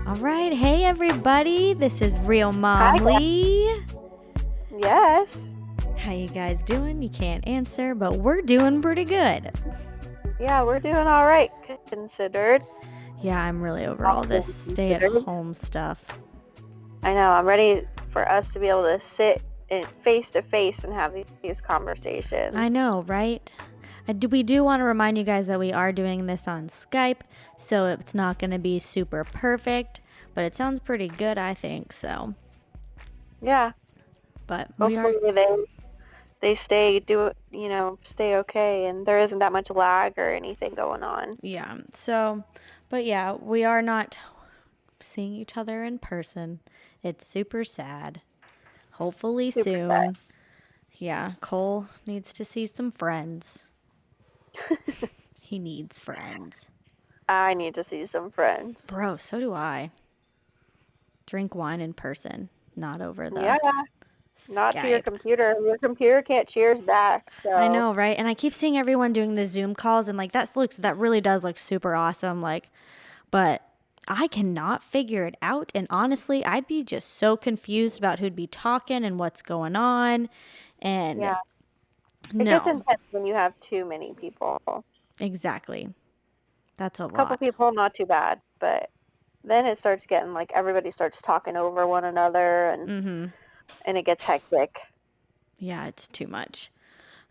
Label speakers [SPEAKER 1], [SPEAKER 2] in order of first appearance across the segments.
[SPEAKER 1] All right. Hey, everybody. This is RealMomly.
[SPEAKER 2] Yes.
[SPEAKER 1] How you guys doing? You can't answer, but we're doing pretty good.
[SPEAKER 2] Yeah, we're doing all right, considered.
[SPEAKER 1] Yeah, I'm really over all this stay-at-home stuff.
[SPEAKER 2] I know. I'm ready for us to be able to sit face to face and have these conversations.
[SPEAKER 1] I know, right? We do want to remind you guys that we are doing this on Skype, so it's not going to be super perfect, but it sounds pretty good, I think, so.
[SPEAKER 2] Yeah.
[SPEAKER 1] But
[SPEAKER 2] hopefully they stay okay, and there isn't that much lag or anything going on.
[SPEAKER 1] Yeah. So, but yeah, we are not seeing each other in person. It's super sad. Hopefully
[SPEAKER 2] Super
[SPEAKER 1] soon.
[SPEAKER 2] sad.
[SPEAKER 1] Yeah, Cole needs to see some friends. He needs friends.
[SPEAKER 2] I need to see some friends.
[SPEAKER 1] Bro, so do I. Drink wine in person, not over the
[SPEAKER 2] Yeah.
[SPEAKER 1] Skype.
[SPEAKER 2] Not to your computer. Your computer can't cheers back. So
[SPEAKER 1] I know, right? And I keep seeing everyone doing the Zoom calls, and like that really does look super awesome. Like, but I cannot figure it out. And honestly, I'd be just so confused about who'd be talking and what's going on. And
[SPEAKER 2] yeah,
[SPEAKER 1] no,
[SPEAKER 2] it gets intense when you have too many people.
[SPEAKER 1] Exactly. That's a lot.
[SPEAKER 2] A couple people, not too bad, but then it starts getting like everybody starts talking over one another, and it gets hectic.
[SPEAKER 1] Yeah, it's too much.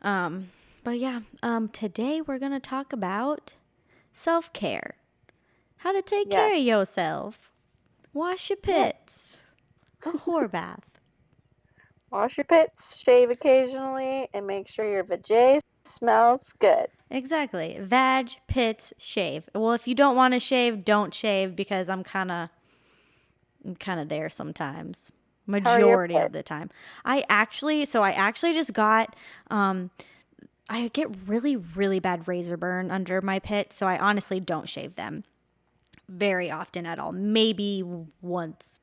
[SPEAKER 1] But yeah, today we're gonna talk about self-care. How to take care of yourself. Wash your pits. A whore bath.
[SPEAKER 2] Wash your pits, shave occasionally, and make sure your vajay smells good.
[SPEAKER 1] Exactly. Vag, pits, shave. Well, if you don't want to shave, don't shave, because I'm kind of there sometimes. Majority of the time. I actually just got I get really, really bad razor burn under my pit, so I honestly don't shave them very often at all. Maybe once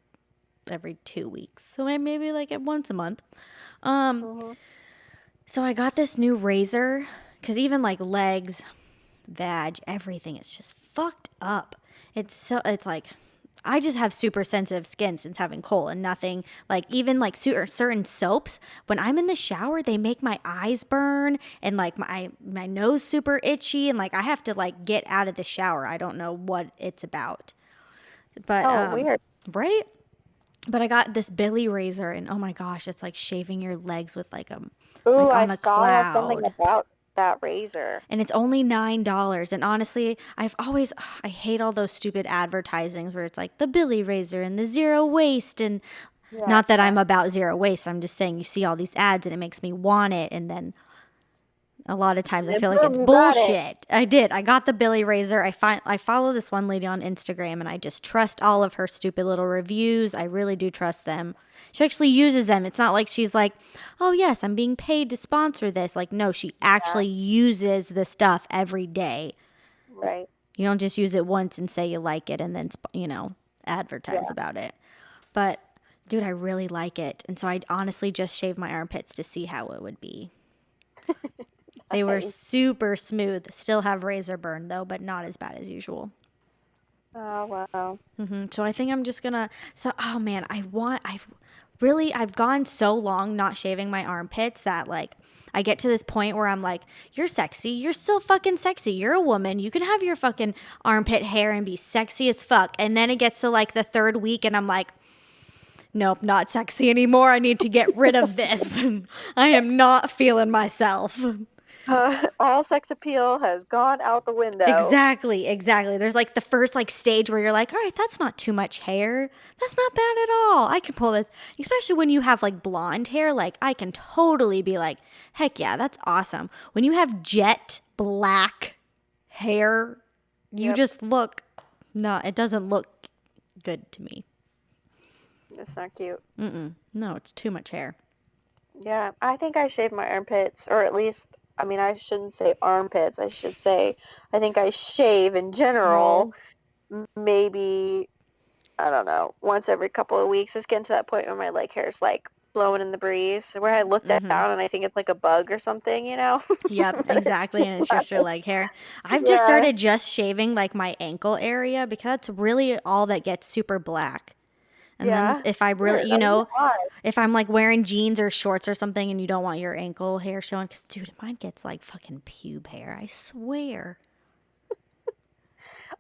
[SPEAKER 1] every 2 weeks. So maybe like once a month. So I got this new razor, because even like legs, vag, everything is just fucked up. It's like, I just have super sensitive skin since having Cole, and nothing like, even like certain soaps, when I'm in the shower, they make my eyes burn, and like my nose super itchy, and like I have to like get out of the shower. I don't know what it's about. But
[SPEAKER 2] weird.
[SPEAKER 1] Right? But I got this Billy razor, and oh my gosh, it's like shaving your legs with like a like on
[SPEAKER 2] I
[SPEAKER 1] a
[SPEAKER 2] saw something
[SPEAKER 1] cloud.
[SPEAKER 2] about that razor.
[SPEAKER 1] And it's only $9. And honestly, I hate all those stupid advertisings where it's like the Billy razor and the zero waste. And not that I'm about zero waste. I'm just saying, you see all these ads and it makes me want it. And then a lot of times I feel like it's bullshit. I got the Billy razor. I follow this one lady on Instagram, and I just trust all of her stupid little reviews. I really do trust them. She actually uses them. It's not like she's like, oh yes, I'm being paid to sponsor this. Like, no, she actually uses the stuff every day.
[SPEAKER 2] Right.
[SPEAKER 1] You don't just use it once and say you like it and then, advertise about it. But dude, I really like it. And so I honestly just shaved my armpits to see how it would be. They were super smooth. Still have razor burn though, but not as bad as usual.
[SPEAKER 2] Oh, wow.
[SPEAKER 1] So I think I'm just gonna. Oh man, I've gone so long not shaving my armpits that like I get to this point where I'm like, you're sexy. You're still fucking sexy. You're a woman. You can have your fucking armpit hair and be sexy as fuck. And then it gets to like the third week, and I'm like, nope, not sexy anymore. I need to get rid of this. I am not feeling myself.
[SPEAKER 2] All sex appeal has gone out the window.
[SPEAKER 1] Exactly. There's like the first like stage where you're like, all right, that's not too much hair. That's not bad at all. I can pull this. Especially when you have like blonde hair, like I can totally be like, heck yeah, that's awesome. When you have jet black hair, you just look, it doesn't look good to me.
[SPEAKER 2] It's not cute.
[SPEAKER 1] No, it's too much hair.
[SPEAKER 2] Yeah, I think I shave my armpits, or at least, I mean, I shouldn't say armpits. I should say, I think I shave in general, maybe, I don't know, once every couple of weeks. It's getting to that point where my leg hair is like blowing in the breeze where I look down and I think it's like a bug or something, you know?
[SPEAKER 1] Yep, exactly. And
[SPEAKER 2] That's
[SPEAKER 1] it's
[SPEAKER 2] what
[SPEAKER 1] just your
[SPEAKER 2] happens.
[SPEAKER 1] leg hair. I've just
[SPEAKER 2] Yeah.
[SPEAKER 1] started just shaving like my ankle area because that's really all that gets super black. And then
[SPEAKER 2] Yeah.
[SPEAKER 1] if I really,
[SPEAKER 2] Weird. I wonder why.
[SPEAKER 1] if I'm like wearing jeans or shorts or something and you don't want your ankle hair showing, because dude, mine gets like fucking pube hair, I swear.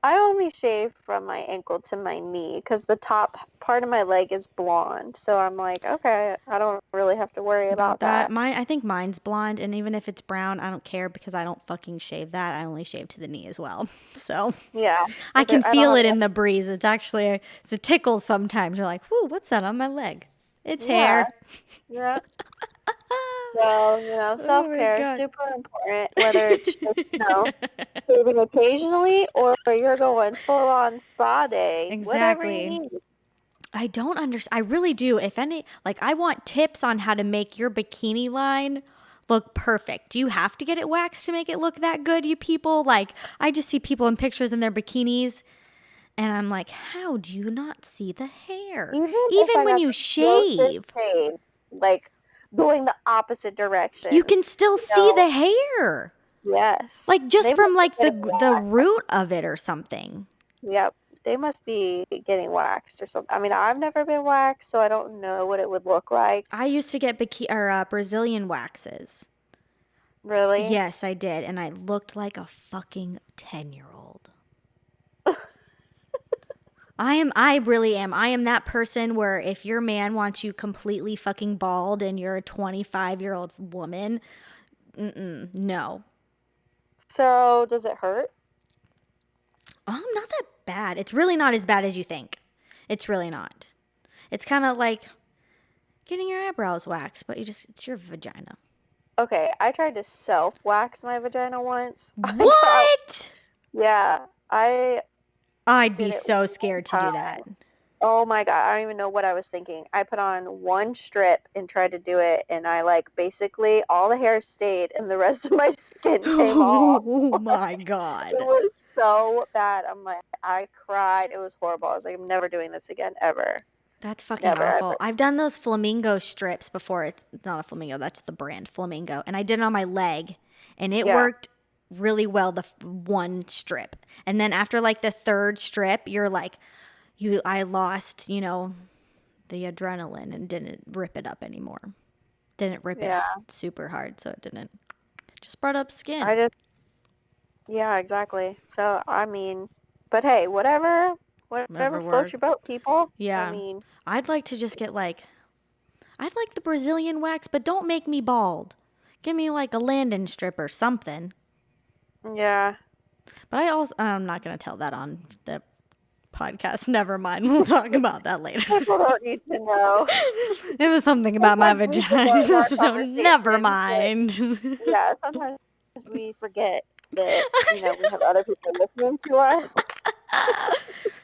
[SPEAKER 2] I only shave from my ankle to my knee because the top part of my leg is blonde. So I'm like, okay, I don't really have to worry
[SPEAKER 1] About
[SPEAKER 2] about
[SPEAKER 1] that,
[SPEAKER 2] that.
[SPEAKER 1] I think mine's blonde, and even if it's brown, I don't care because I don't fucking shave that. I only shave to the knee as well. So
[SPEAKER 2] Yeah.
[SPEAKER 1] I can
[SPEAKER 2] I don't
[SPEAKER 1] feel
[SPEAKER 2] have
[SPEAKER 1] it
[SPEAKER 2] enough.
[SPEAKER 1] in the breeze. It's actually it's a tickle sometimes. You're like, whoo, what's that on my leg? It's
[SPEAKER 2] Yeah.
[SPEAKER 1] hair.
[SPEAKER 2] Yeah. So,
[SPEAKER 1] Oh my
[SPEAKER 2] self-care is
[SPEAKER 1] god.
[SPEAKER 2] super important, whether it's just, shaving occasionally or you're going full on spa day, whatever you
[SPEAKER 1] Exactly.
[SPEAKER 2] need.
[SPEAKER 1] I don't understand. I really do. If any, like, I want tips on how to make your bikini line look perfect. Do you have to get it waxed to make it look that good, you people? Like, I just see people in pictures in their bikinis, and I'm like, how do you not see the hair?
[SPEAKER 2] Even if
[SPEAKER 1] Even
[SPEAKER 2] I
[SPEAKER 1] when
[SPEAKER 2] got
[SPEAKER 1] you
[SPEAKER 2] the grossest
[SPEAKER 1] shave,
[SPEAKER 2] shave, like going the opposite
[SPEAKER 1] you
[SPEAKER 2] direction,
[SPEAKER 1] can still
[SPEAKER 2] you
[SPEAKER 1] see
[SPEAKER 2] know,
[SPEAKER 1] the hair.
[SPEAKER 2] yes,
[SPEAKER 1] Like,
[SPEAKER 2] they
[SPEAKER 1] just
[SPEAKER 2] must
[SPEAKER 1] from,
[SPEAKER 2] be
[SPEAKER 1] like,
[SPEAKER 2] getting
[SPEAKER 1] the
[SPEAKER 2] waxed.
[SPEAKER 1] root of it or something.
[SPEAKER 2] Yep, they must be getting waxed or something. I mean, I've never been waxed, so I don't know what it would look like.
[SPEAKER 1] I used to get Brazilian waxes.
[SPEAKER 2] Really?
[SPEAKER 1] Yes, I did. And I looked like a fucking 10-year-old. I really am. I am that person where if your man wants you completely fucking bald and you're a 25-year-old woman, no.
[SPEAKER 2] So, does it hurt?
[SPEAKER 1] Not that bad. It's really not as bad as you think. It's really not. It's kind of like getting your eyebrows waxed, but it's your vagina.
[SPEAKER 2] Okay, I tried to self-wax my vagina once. I got,
[SPEAKER 1] What?
[SPEAKER 2] yeah, I
[SPEAKER 1] I'd
[SPEAKER 2] did
[SPEAKER 1] be
[SPEAKER 2] it
[SPEAKER 1] so
[SPEAKER 2] one
[SPEAKER 1] scared to do
[SPEAKER 2] time.
[SPEAKER 1] that.
[SPEAKER 2] Oh my God, I don't even know what I was thinking. I put on one strip and tried to do it, and I like basically all the hair stayed and the rest of my skin came off.
[SPEAKER 1] Oh my
[SPEAKER 2] It
[SPEAKER 1] god.
[SPEAKER 2] was so bad. I'm like, I cried. It was horrible. I was like, I'm never doing this again, ever.
[SPEAKER 1] That's fucking
[SPEAKER 2] Never, ever.
[SPEAKER 1] awful. I've done those flamingo strips before. It's not a flamingo, that's the brand, Flamingo. And I did it on my leg, and it
[SPEAKER 2] Yeah,
[SPEAKER 1] worked really well the one strip. And then after like the third strip, you're like, I lost, the adrenaline and didn't rip it up anymore. Didn't rip it
[SPEAKER 2] yeah.
[SPEAKER 1] super hard, so it didn't. It just brought up
[SPEAKER 2] I
[SPEAKER 1] skin.
[SPEAKER 2] just, yeah, exactly. So, I mean, but hey, whatever
[SPEAKER 1] Whatever
[SPEAKER 2] floats
[SPEAKER 1] worked.
[SPEAKER 2] your boat, people. I
[SPEAKER 1] Yeah.
[SPEAKER 2] mean,
[SPEAKER 1] I'd like to just get like I'd like the Brazilian wax, but don't make me bald. Give me like a landing strip or something.
[SPEAKER 2] yeah.
[SPEAKER 1] But I'm not going to tell that on the podcast. Never mind. We'll talk about that later.
[SPEAKER 2] People don't need to know.
[SPEAKER 1] It was something about my
[SPEAKER 2] Sometimes we forget in
[SPEAKER 1] vagina,
[SPEAKER 2] our
[SPEAKER 1] so never
[SPEAKER 2] conversations that,
[SPEAKER 1] mind.
[SPEAKER 2] yeah, sometimes we forget that, we have other people listening to us.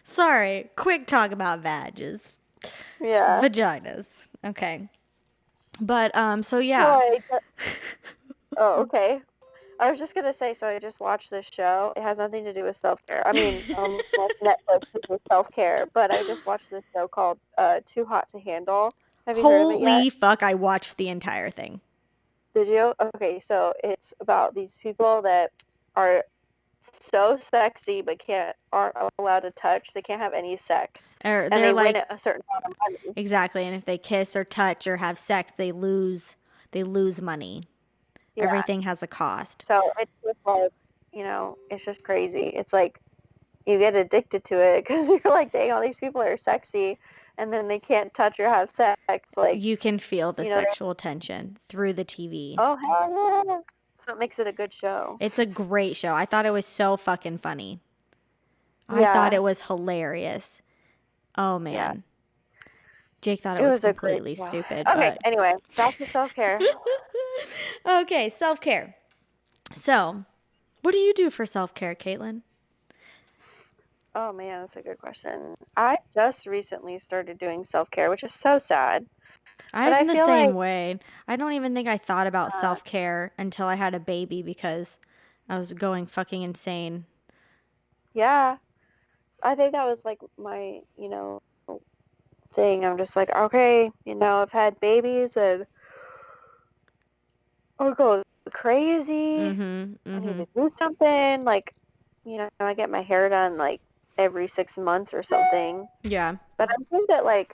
[SPEAKER 1] Sorry. Quick talk about vages.
[SPEAKER 2] Yeah.
[SPEAKER 1] Vaginas. Okay. But so
[SPEAKER 2] So
[SPEAKER 1] yeah.
[SPEAKER 2] oh, okay. I was just gonna say, so I just watched this show. It has nothing to do with self-care. I mean, Netflix is self-care, but I just watched this show called Too Hot to Handle. Have you heard of it yet?
[SPEAKER 1] Holy fuck, I watched the entire thing.
[SPEAKER 2] Did you? Okay, so it's about these people that are so sexy but aren't allowed to touch. They can't have any sex,
[SPEAKER 1] Or
[SPEAKER 2] and
[SPEAKER 1] they're
[SPEAKER 2] they win
[SPEAKER 1] like
[SPEAKER 2] a certain amount of money.
[SPEAKER 1] exactly, and if they kiss or touch or have sex, they lose money.
[SPEAKER 2] Yeah.
[SPEAKER 1] Everything has a cost.
[SPEAKER 2] So it's just like, it's just crazy. It's like you get addicted to it because you're like, dang, all these people are sexy, and then they can't touch or have sex. Like,
[SPEAKER 1] You can feel the
[SPEAKER 2] they
[SPEAKER 1] sexual tension through the TV.
[SPEAKER 2] oh hell yeah. So it makes it a good show.
[SPEAKER 1] It's a great show. I thought it was so fucking funny. I thought
[SPEAKER 2] Yeah,
[SPEAKER 1] it was hilarious. Oh
[SPEAKER 2] yeah.
[SPEAKER 1] man. Jake thought it
[SPEAKER 2] It
[SPEAKER 1] was
[SPEAKER 2] was a great
[SPEAKER 1] completely
[SPEAKER 2] show.
[SPEAKER 1] stupid,
[SPEAKER 2] Okay,
[SPEAKER 1] but
[SPEAKER 2] anyway, back to self-care.
[SPEAKER 1] okay, self-care. So, what do you do for self-care, Caitlin?
[SPEAKER 2] Oh man, that's a good question. I just recently started doing self-care, which is so sad. But I
[SPEAKER 1] I'm the
[SPEAKER 2] feel
[SPEAKER 1] same
[SPEAKER 2] like,
[SPEAKER 1] way. I don't even think I thought about
[SPEAKER 2] uh,
[SPEAKER 1] self-care until I had a baby because I was going fucking insane.
[SPEAKER 2] yeah, I think that was like my, thing. I'm just like, okay, I've had babies and I'll go crazy.
[SPEAKER 1] Mhm.
[SPEAKER 2] I need
[SPEAKER 1] Mhm.
[SPEAKER 2] to do something. Like, I get my hair done like every 6 months or something.
[SPEAKER 1] Yeah.
[SPEAKER 2] But I think that like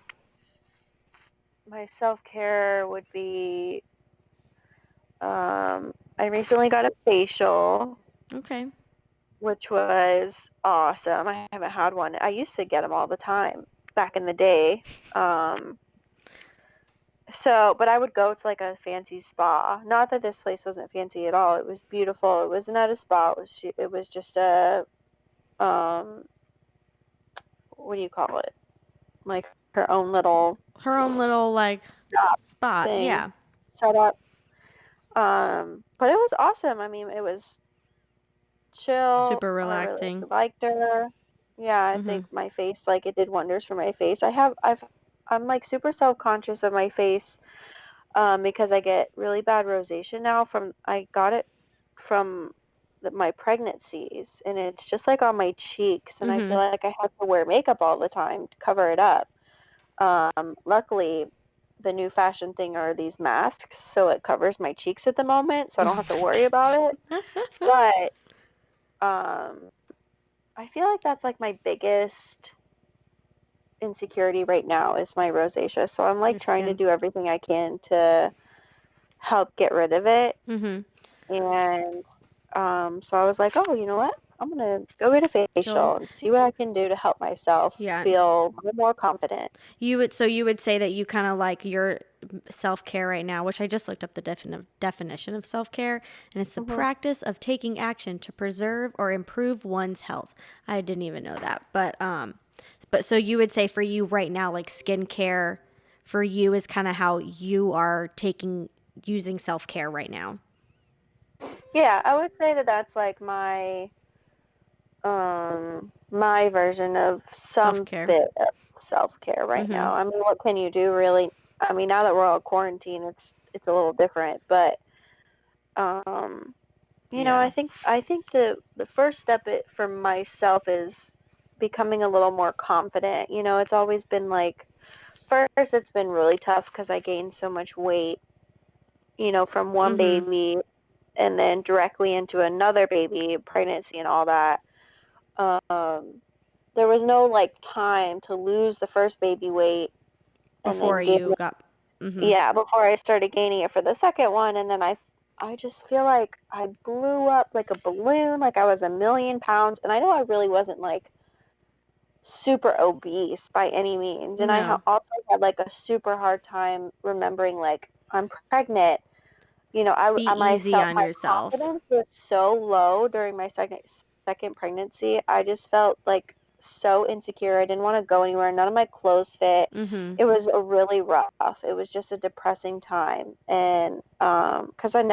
[SPEAKER 2] my self-care would be, I recently got a facial,
[SPEAKER 1] Okay.
[SPEAKER 2] which was awesome. I haven't had one. I used to get them all the time back in the day. Um, but I would go to like a fancy spa. Not that this place wasn't fancy at all. It was beautiful. It wasn't at a spa. It was just a, um, what do you call it? Like her own little
[SPEAKER 1] Her own little like
[SPEAKER 2] shop
[SPEAKER 1] spot.
[SPEAKER 2] thing
[SPEAKER 1] Yeah.
[SPEAKER 2] set up. But it was awesome. I mean, it was chill.
[SPEAKER 1] Super
[SPEAKER 2] I really
[SPEAKER 1] relaxing.
[SPEAKER 2] liked her. Yeah, I
[SPEAKER 1] Mhm.
[SPEAKER 2] think my face, like, it did wonders for my face. I'm like super self-conscious of my face, because I get really bad rosacea now I got it from my pregnancies, and it's just like on my cheeks, and I feel
[SPEAKER 1] Mhm.
[SPEAKER 2] like I have to wear makeup all the time to cover it up. Luckily, the new fashion thing are these masks, so it covers my cheeks at the moment, so I don't have to worry about it. But um, I feel like that's like my biggest insecurity right now is my rosacea. So I'm like
[SPEAKER 1] Your
[SPEAKER 2] trying to
[SPEAKER 1] skin.
[SPEAKER 2] do everything I can to help get rid of it.
[SPEAKER 1] Mhm.
[SPEAKER 2] And so I was like, oh, you know what? I'm gonna go get a
[SPEAKER 1] So
[SPEAKER 2] facial and see what I can do to help myself
[SPEAKER 1] yeah,
[SPEAKER 2] feel a little more confident.
[SPEAKER 1] you would say that you kind of like your self-care right now, which I just looked up the definition of self-care, and it's the
[SPEAKER 2] Hmm.
[SPEAKER 1] practice of taking action to preserve or improve one's health. I didn't even know that. But so you would say for you right now like skincare for you is kind of how you are taking using self-care right now.
[SPEAKER 2] Yeah, I would say that that's like my version of some
[SPEAKER 1] Self-care.
[SPEAKER 2] bit of self-care right now.
[SPEAKER 1] Mhm.
[SPEAKER 2] I mean, what can you do really? I mean, now that we're all quarantined, it's a little different, but um
[SPEAKER 1] Yeah.
[SPEAKER 2] I think the first step for myself is becoming a little more confident. It's always been like first it's been really tough because I gained so much weight, from one
[SPEAKER 1] Mhm.
[SPEAKER 2] baby and then directly into another baby, pregnancy and all that. Um, there was no like time to lose the first baby weight and then
[SPEAKER 1] Before
[SPEAKER 2] gain
[SPEAKER 1] you
[SPEAKER 2] it.
[SPEAKER 1] got mhm.
[SPEAKER 2] Yeah, before I started gaining it for the second one, and then I just feel like I blew up like a balloon, like I was a million pounds, and I know I really wasn't like super obese by any means, and
[SPEAKER 1] No.
[SPEAKER 2] also had like a super hard time remembering like I'm pregnant.
[SPEAKER 1] Be easy
[SPEAKER 2] Myself,
[SPEAKER 1] on
[SPEAKER 2] my
[SPEAKER 1] yourself.
[SPEAKER 2] confidence was so low during my second pregnancy. I just felt like so insecure. I didn't want to go anywhere. None of my clothes fit.
[SPEAKER 1] Mhm.
[SPEAKER 2] It was a really rough. It was just a depressing time, and because I've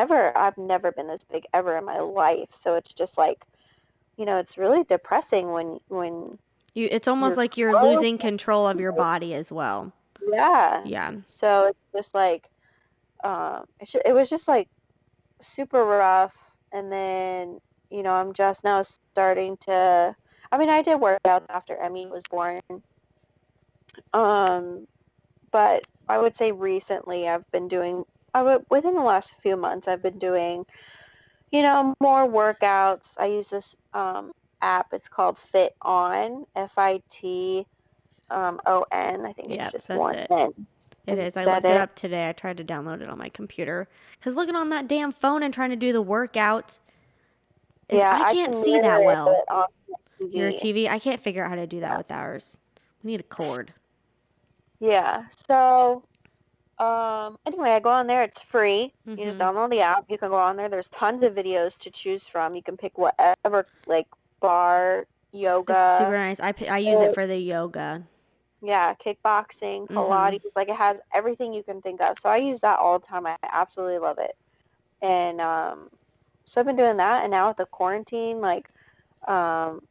[SPEAKER 2] never been this big ever in my life. So it's just like, it's really depressing when
[SPEAKER 1] It's almost
[SPEAKER 2] your
[SPEAKER 1] like you're
[SPEAKER 2] clothes.
[SPEAKER 1] losing control of your body as well.
[SPEAKER 2] Yeah.
[SPEAKER 1] Yeah.
[SPEAKER 2] So it's just like, it was just like super rough. And then, I'm just now starting to, I mean, I did work out after Emmy was born. Um, but I would say recently within the last few months, I've been doing, more workouts. I use this, app. It's called Fit On, FIT, ON. I think it's
[SPEAKER 1] Yep,
[SPEAKER 2] just
[SPEAKER 1] that's
[SPEAKER 2] one
[SPEAKER 1] it.
[SPEAKER 2] N.
[SPEAKER 1] It
[SPEAKER 2] Is
[SPEAKER 1] is. I
[SPEAKER 2] that
[SPEAKER 1] looked it
[SPEAKER 2] it?
[SPEAKER 1] up today. I tried to download it on my computer cuz looking on that damn phone and trying to do the workout is
[SPEAKER 2] Yeah,
[SPEAKER 1] I
[SPEAKER 2] I
[SPEAKER 1] can't
[SPEAKER 2] can
[SPEAKER 1] see that
[SPEAKER 2] mirror
[SPEAKER 1] well.
[SPEAKER 2] it on
[SPEAKER 1] Your
[SPEAKER 2] TV.
[SPEAKER 1] TV, I can't figure out how to do that
[SPEAKER 2] Yeah.
[SPEAKER 1] with ours. We need a cord.
[SPEAKER 2] Yeah. So, anyway, I go on there. It's free. You just
[SPEAKER 1] Mhm.
[SPEAKER 2] download the app. You can go on there. There's tons of videos to choose from. You can pick whatever, like bar,
[SPEAKER 1] It's super
[SPEAKER 2] yoga,
[SPEAKER 1] nice. I use it for the yoga.
[SPEAKER 2] yeah, kickboxing,
[SPEAKER 1] Mhm.
[SPEAKER 2] Pilates. Like it has everything you can think of. So I use that all the time. I absolutely love it. And so I've been doing that. And now with the quarantine, like, um,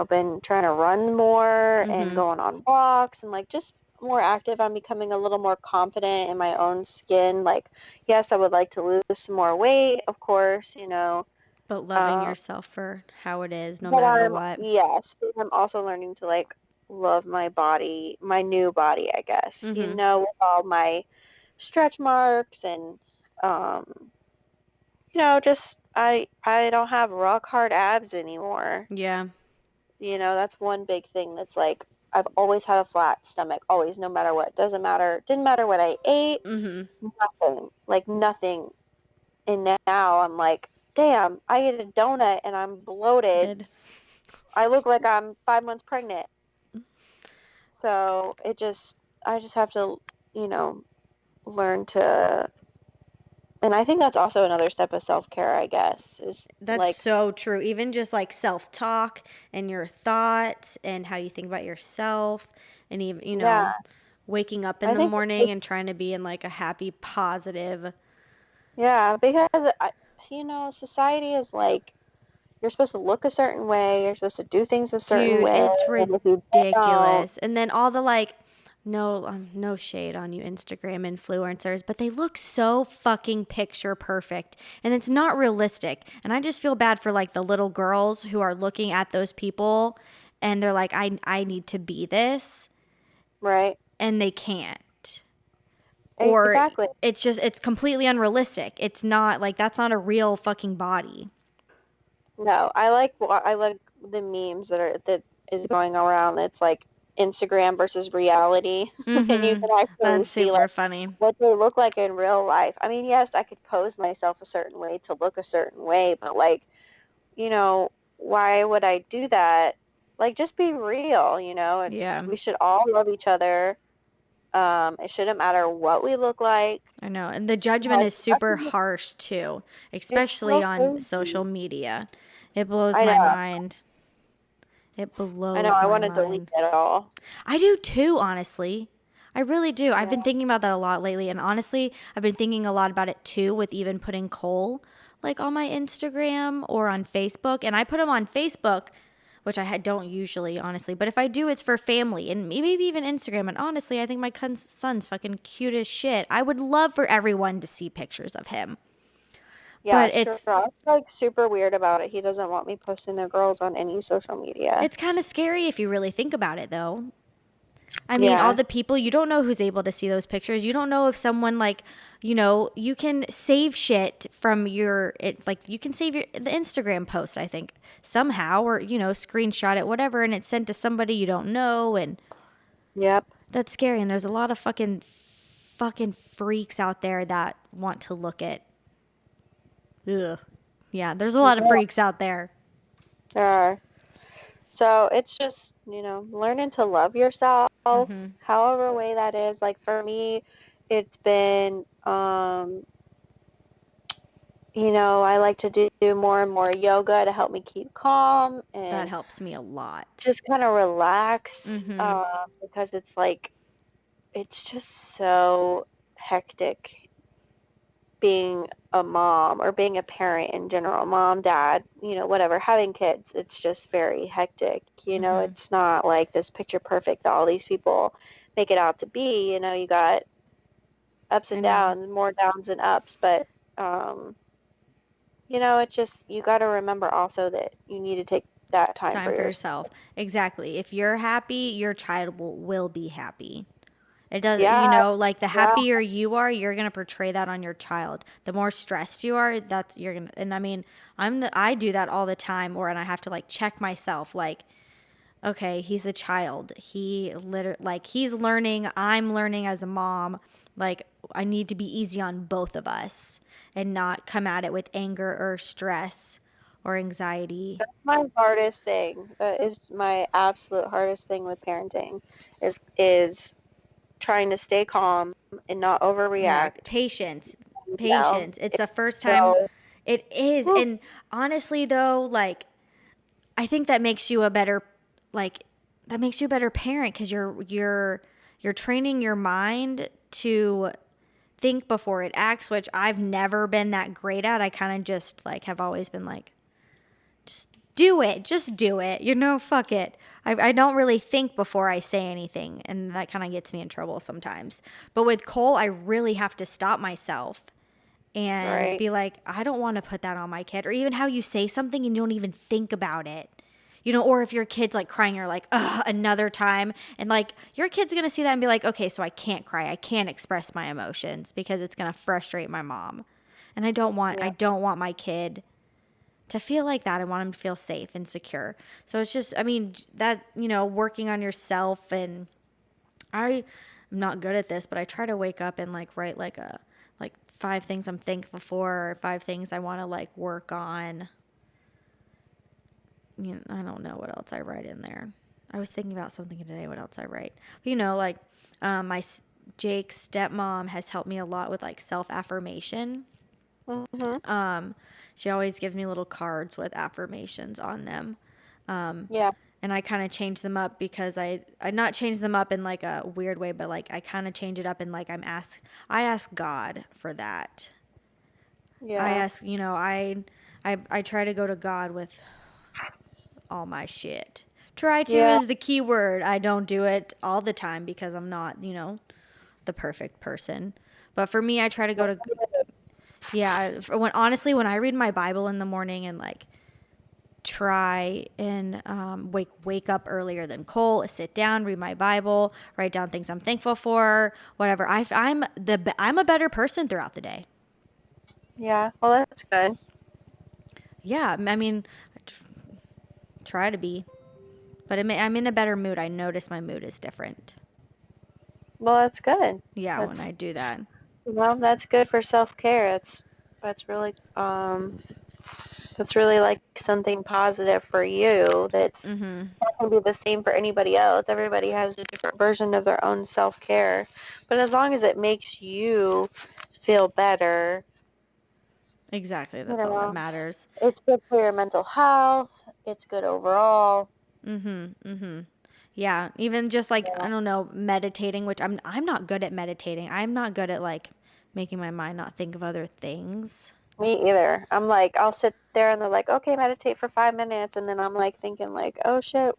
[SPEAKER 2] been trying to run more and
[SPEAKER 1] Mhm.
[SPEAKER 2] going on walks and like just more active. I'm becoming a little more confident in my own skin. Like, yes, I would like to lose some more weight, of course,
[SPEAKER 1] But loving
[SPEAKER 2] um,
[SPEAKER 1] yourself for how it is no
[SPEAKER 2] but
[SPEAKER 1] matter what.
[SPEAKER 2] I'm also learning to like love my body, my new body, I guess,
[SPEAKER 1] Mhm.
[SPEAKER 2] with all my stretch marks and, um, just I don't have rock hard abs anymore.
[SPEAKER 1] Yeah.
[SPEAKER 2] That's one big thing that's like I've always had a flat stomach, always, no matter what. Doesn't matter, didn't matter what I ate,
[SPEAKER 1] Mhm.
[SPEAKER 2] nothing, like nothing. And now I'm like, damn, I ate a donut and I'm bloated.
[SPEAKER 1] Did.
[SPEAKER 2] I look like I'm 5 months pregnant. So I just have to, you know, learn to, and I think that's also another step of self-care, I guess, is
[SPEAKER 1] That's
[SPEAKER 2] like,
[SPEAKER 1] so true. Even just like self-talk and your thoughts and how you think about yourself and even,
[SPEAKER 2] yeah,
[SPEAKER 1] waking up in
[SPEAKER 2] I
[SPEAKER 1] the
[SPEAKER 2] think
[SPEAKER 1] morning and
[SPEAKER 2] it's,
[SPEAKER 1] trying to be in like a happy, positive.
[SPEAKER 2] yeah, because society is like, you're supposed to look a certain way, you're supposed to do things a certain
[SPEAKER 1] Dude,
[SPEAKER 2] way,
[SPEAKER 1] it's
[SPEAKER 2] and if you don't,
[SPEAKER 1] ridiculous. And then all the like, no, no shade on you Instagram influencers, but they look so fucking picture perfect, and it's not realistic. And I just feel bad for like the little girls who are looking at those people, and they're like, I need to be this,
[SPEAKER 2] right?
[SPEAKER 1] and they can't. Or
[SPEAKER 2] Exactly.
[SPEAKER 1] it's completely unrealistic. It's not like that's not a real fucking body.
[SPEAKER 2] No, I like the memes that is going around. It's like Instagram versus reality, and you
[SPEAKER 1] Mm-hmm.
[SPEAKER 2] can actually
[SPEAKER 1] That's
[SPEAKER 2] see like
[SPEAKER 1] super funny.
[SPEAKER 2] what they look like in real life. I mean, yes, I could pose myself a certain way to look a certain way, but like, why would I do that? Like, just be real,
[SPEAKER 1] Yeah.
[SPEAKER 2] we should all love each other. It shouldn't matter what we look like.
[SPEAKER 1] I know. And the judgment
[SPEAKER 2] Because
[SPEAKER 1] is super harsh too,
[SPEAKER 2] it's
[SPEAKER 1] especially
[SPEAKER 2] so
[SPEAKER 1] on
[SPEAKER 2] crazy.
[SPEAKER 1] social media. It blows
[SPEAKER 2] I
[SPEAKER 1] my
[SPEAKER 2] know.
[SPEAKER 1] mind. It
[SPEAKER 2] I know.
[SPEAKER 1] blows
[SPEAKER 2] I
[SPEAKER 1] my
[SPEAKER 2] want to delete
[SPEAKER 1] mind.
[SPEAKER 2] it all.
[SPEAKER 1] I do too, honestly. I really do. I've
[SPEAKER 2] Yeah.
[SPEAKER 1] been thinking about that a lot lately. And honestly, I've been thinking a lot about it too with even putting Cole like on my Instagram or on Facebook. And I put him on Facebook, which don't usually, honestly. But if I do, it's for family and maybe even Instagram. And honestly, I think my son's fucking cute as shit. I would love for everyone to see pictures of him.
[SPEAKER 2] Yeah,
[SPEAKER 1] But
[SPEAKER 2] sure.
[SPEAKER 1] it's
[SPEAKER 2] I'm like super weird about it. He doesn't want me posting the girls on any social media.
[SPEAKER 1] it's kind of scary if you really think about it though. I mean, all
[SPEAKER 2] Yeah.
[SPEAKER 1] the people, you don't know who's able to see those pictures. You don't know if someone like, you can save shit from like you can save the Instagram post, I think, somehow, or screenshot it, whatever, and it's sent to somebody you don't know, and
[SPEAKER 2] Yep.
[SPEAKER 1] that's scary. And there's a lot of fucking freaks out there that want to look at. Ugh. Yeah, there's a lot of
[SPEAKER 2] Yeah,
[SPEAKER 1] freaks out there.
[SPEAKER 2] there are. So it's just, learning to love yourself,
[SPEAKER 1] Mhm.
[SPEAKER 2] however way that is. Like for me, it's been, I like to do more and more yoga to help me keep calm
[SPEAKER 1] That
[SPEAKER 2] and
[SPEAKER 1] helps me a lot.
[SPEAKER 2] just kind of relax,
[SPEAKER 1] Mhm.
[SPEAKER 2] because it's like, it's just so hectic being a mom or being a parent in general, mom, dad, whatever, having kids. It's just very hectic.
[SPEAKER 1] Mhm.
[SPEAKER 2] It's not like this picture perfect that all these people make it out to be. You got ups
[SPEAKER 1] I
[SPEAKER 2] and
[SPEAKER 1] know.
[SPEAKER 2] downs, more downs than ups, but um, it's just you got to remember also that you need to take that time for
[SPEAKER 1] Time for
[SPEAKER 2] yourself.
[SPEAKER 1] yourself. Exactly. If you're happy, your child will be happy. It does,
[SPEAKER 2] Yeah,
[SPEAKER 1] like the
[SPEAKER 2] yeah,
[SPEAKER 1] happier you are, you're going to portray that on your child. The more stressed you are, you're going to, and I mean, I do that all the time where, and I have to like check myself, like, okay, he's a child. He literally, like, he's learning, I'm learning as a mom. Like, I need to be easy on both of us and not come at it with anger or stress or anxiety.
[SPEAKER 2] my hardest thing. That is my absolute hardest thing with parenting is trying to stay calm and not
[SPEAKER 1] Yeah,
[SPEAKER 2] overreact.
[SPEAKER 1] patience.
[SPEAKER 2] Yeah.
[SPEAKER 1] Patience. It's the first time
[SPEAKER 2] So,
[SPEAKER 1] it is.
[SPEAKER 2] whew,
[SPEAKER 1] And honestly though, like I think that makes you a better like that makes you a better parent cuz you're training your mind to think before it acts, which I've never been that great at. I kind of just like have always been like just do it. Just do it. Fuck it. I don't really think before I say anything, and that kind of gets me in trouble sometimes. But with Cole, I really have to stop myself and
[SPEAKER 2] right.
[SPEAKER 1] be like, I don't want to put that on my kid. Or even how you say something and you don't even think about it. or if your kid's like crying, you're like, ugh, another time. And like your kid's going to see that and be like, okay, so I can't cry. I can't express my emotions because it's going to frustrate my mom. And I
[SPEAKER 2] Yeah.
[SPEAKER 1] don't want my kid to feel like that. I want him to feel safe and secure. So it's just, I mean, that, working on yourself. And I'm not good at this, but I try to wake up and like write like 5 things I'm thankful for, or 5 things I want to like work on. I don't know what else I write in there. I was thinking about something today. What else I write? Like my Jake's stepmom has helped me a lot with like self affirmation.
[SPEAKER 2] Mhm.
[SPEAKER 1] She always gives me little cards with affirmations on them.
[SPEAKER 2] Yeah.
[SPEAKER 1] And I kind of change them up because I not change them up in like a weird way, but like I kind of change it up in like I ask God for that. I
[SPEAKER 2] Yeah.
[SPEAKER 1] ask, I try to go to God with all my shit. Try to
[SPEAKER 2] Yeah.
[SPEAKER 1] is the key word. I don't do it all the time because I'm not, the perfect person. But for me, I try to go to, yeah, when I read my Bible in the morning and like try and wake up earlier than Cole, sit down, read my Bible, write down things I'm thankful for, whatever. I'm a better person throughout the day.
[SPEAKER 2] Yeah. Well, that's good.
[SPEAKER 1] Yeah, I mean, try to be, but I'm in a better mood. I notice my mood is different.
[SPEAKER 2] Well, that's good.
[SPEAKER 1] Yeah, when
[SPEAKER 2] That's
[SPEAKER 1] I do that.
[SPEAKER 2] that's good for self-care. That's really that's really like something positive for you. That's
[SPEAKER 1] Mhm.
[SPEAKER 2] not gonna be the same for anybody else. Everybody has a different version of their own self-care. But as long as it makes you feel better,
[SPEAKER 1] Exactly.
[SPEAKER 2] you
[SPEAKER 1] That's all that
[SPEAKER 2] know,
[SPEAKER 1] matters.
[SPEAKER 2] it's good for your mental health. It's good overall.
[SPEAKER 1] Mhm. Mhm. Yeah, even just like
[SPEAKER 2] Yeah.
[SPEAKER 1] I don't know, meditating, which I'm not good at meditating. I'm not good at like making my mind not think of other things.
[SPEAKER 2] Me either. I'm like, I'll sit there and they're like, okay, meditate for 5 minutes. And then I'm like thinking like, oh shit,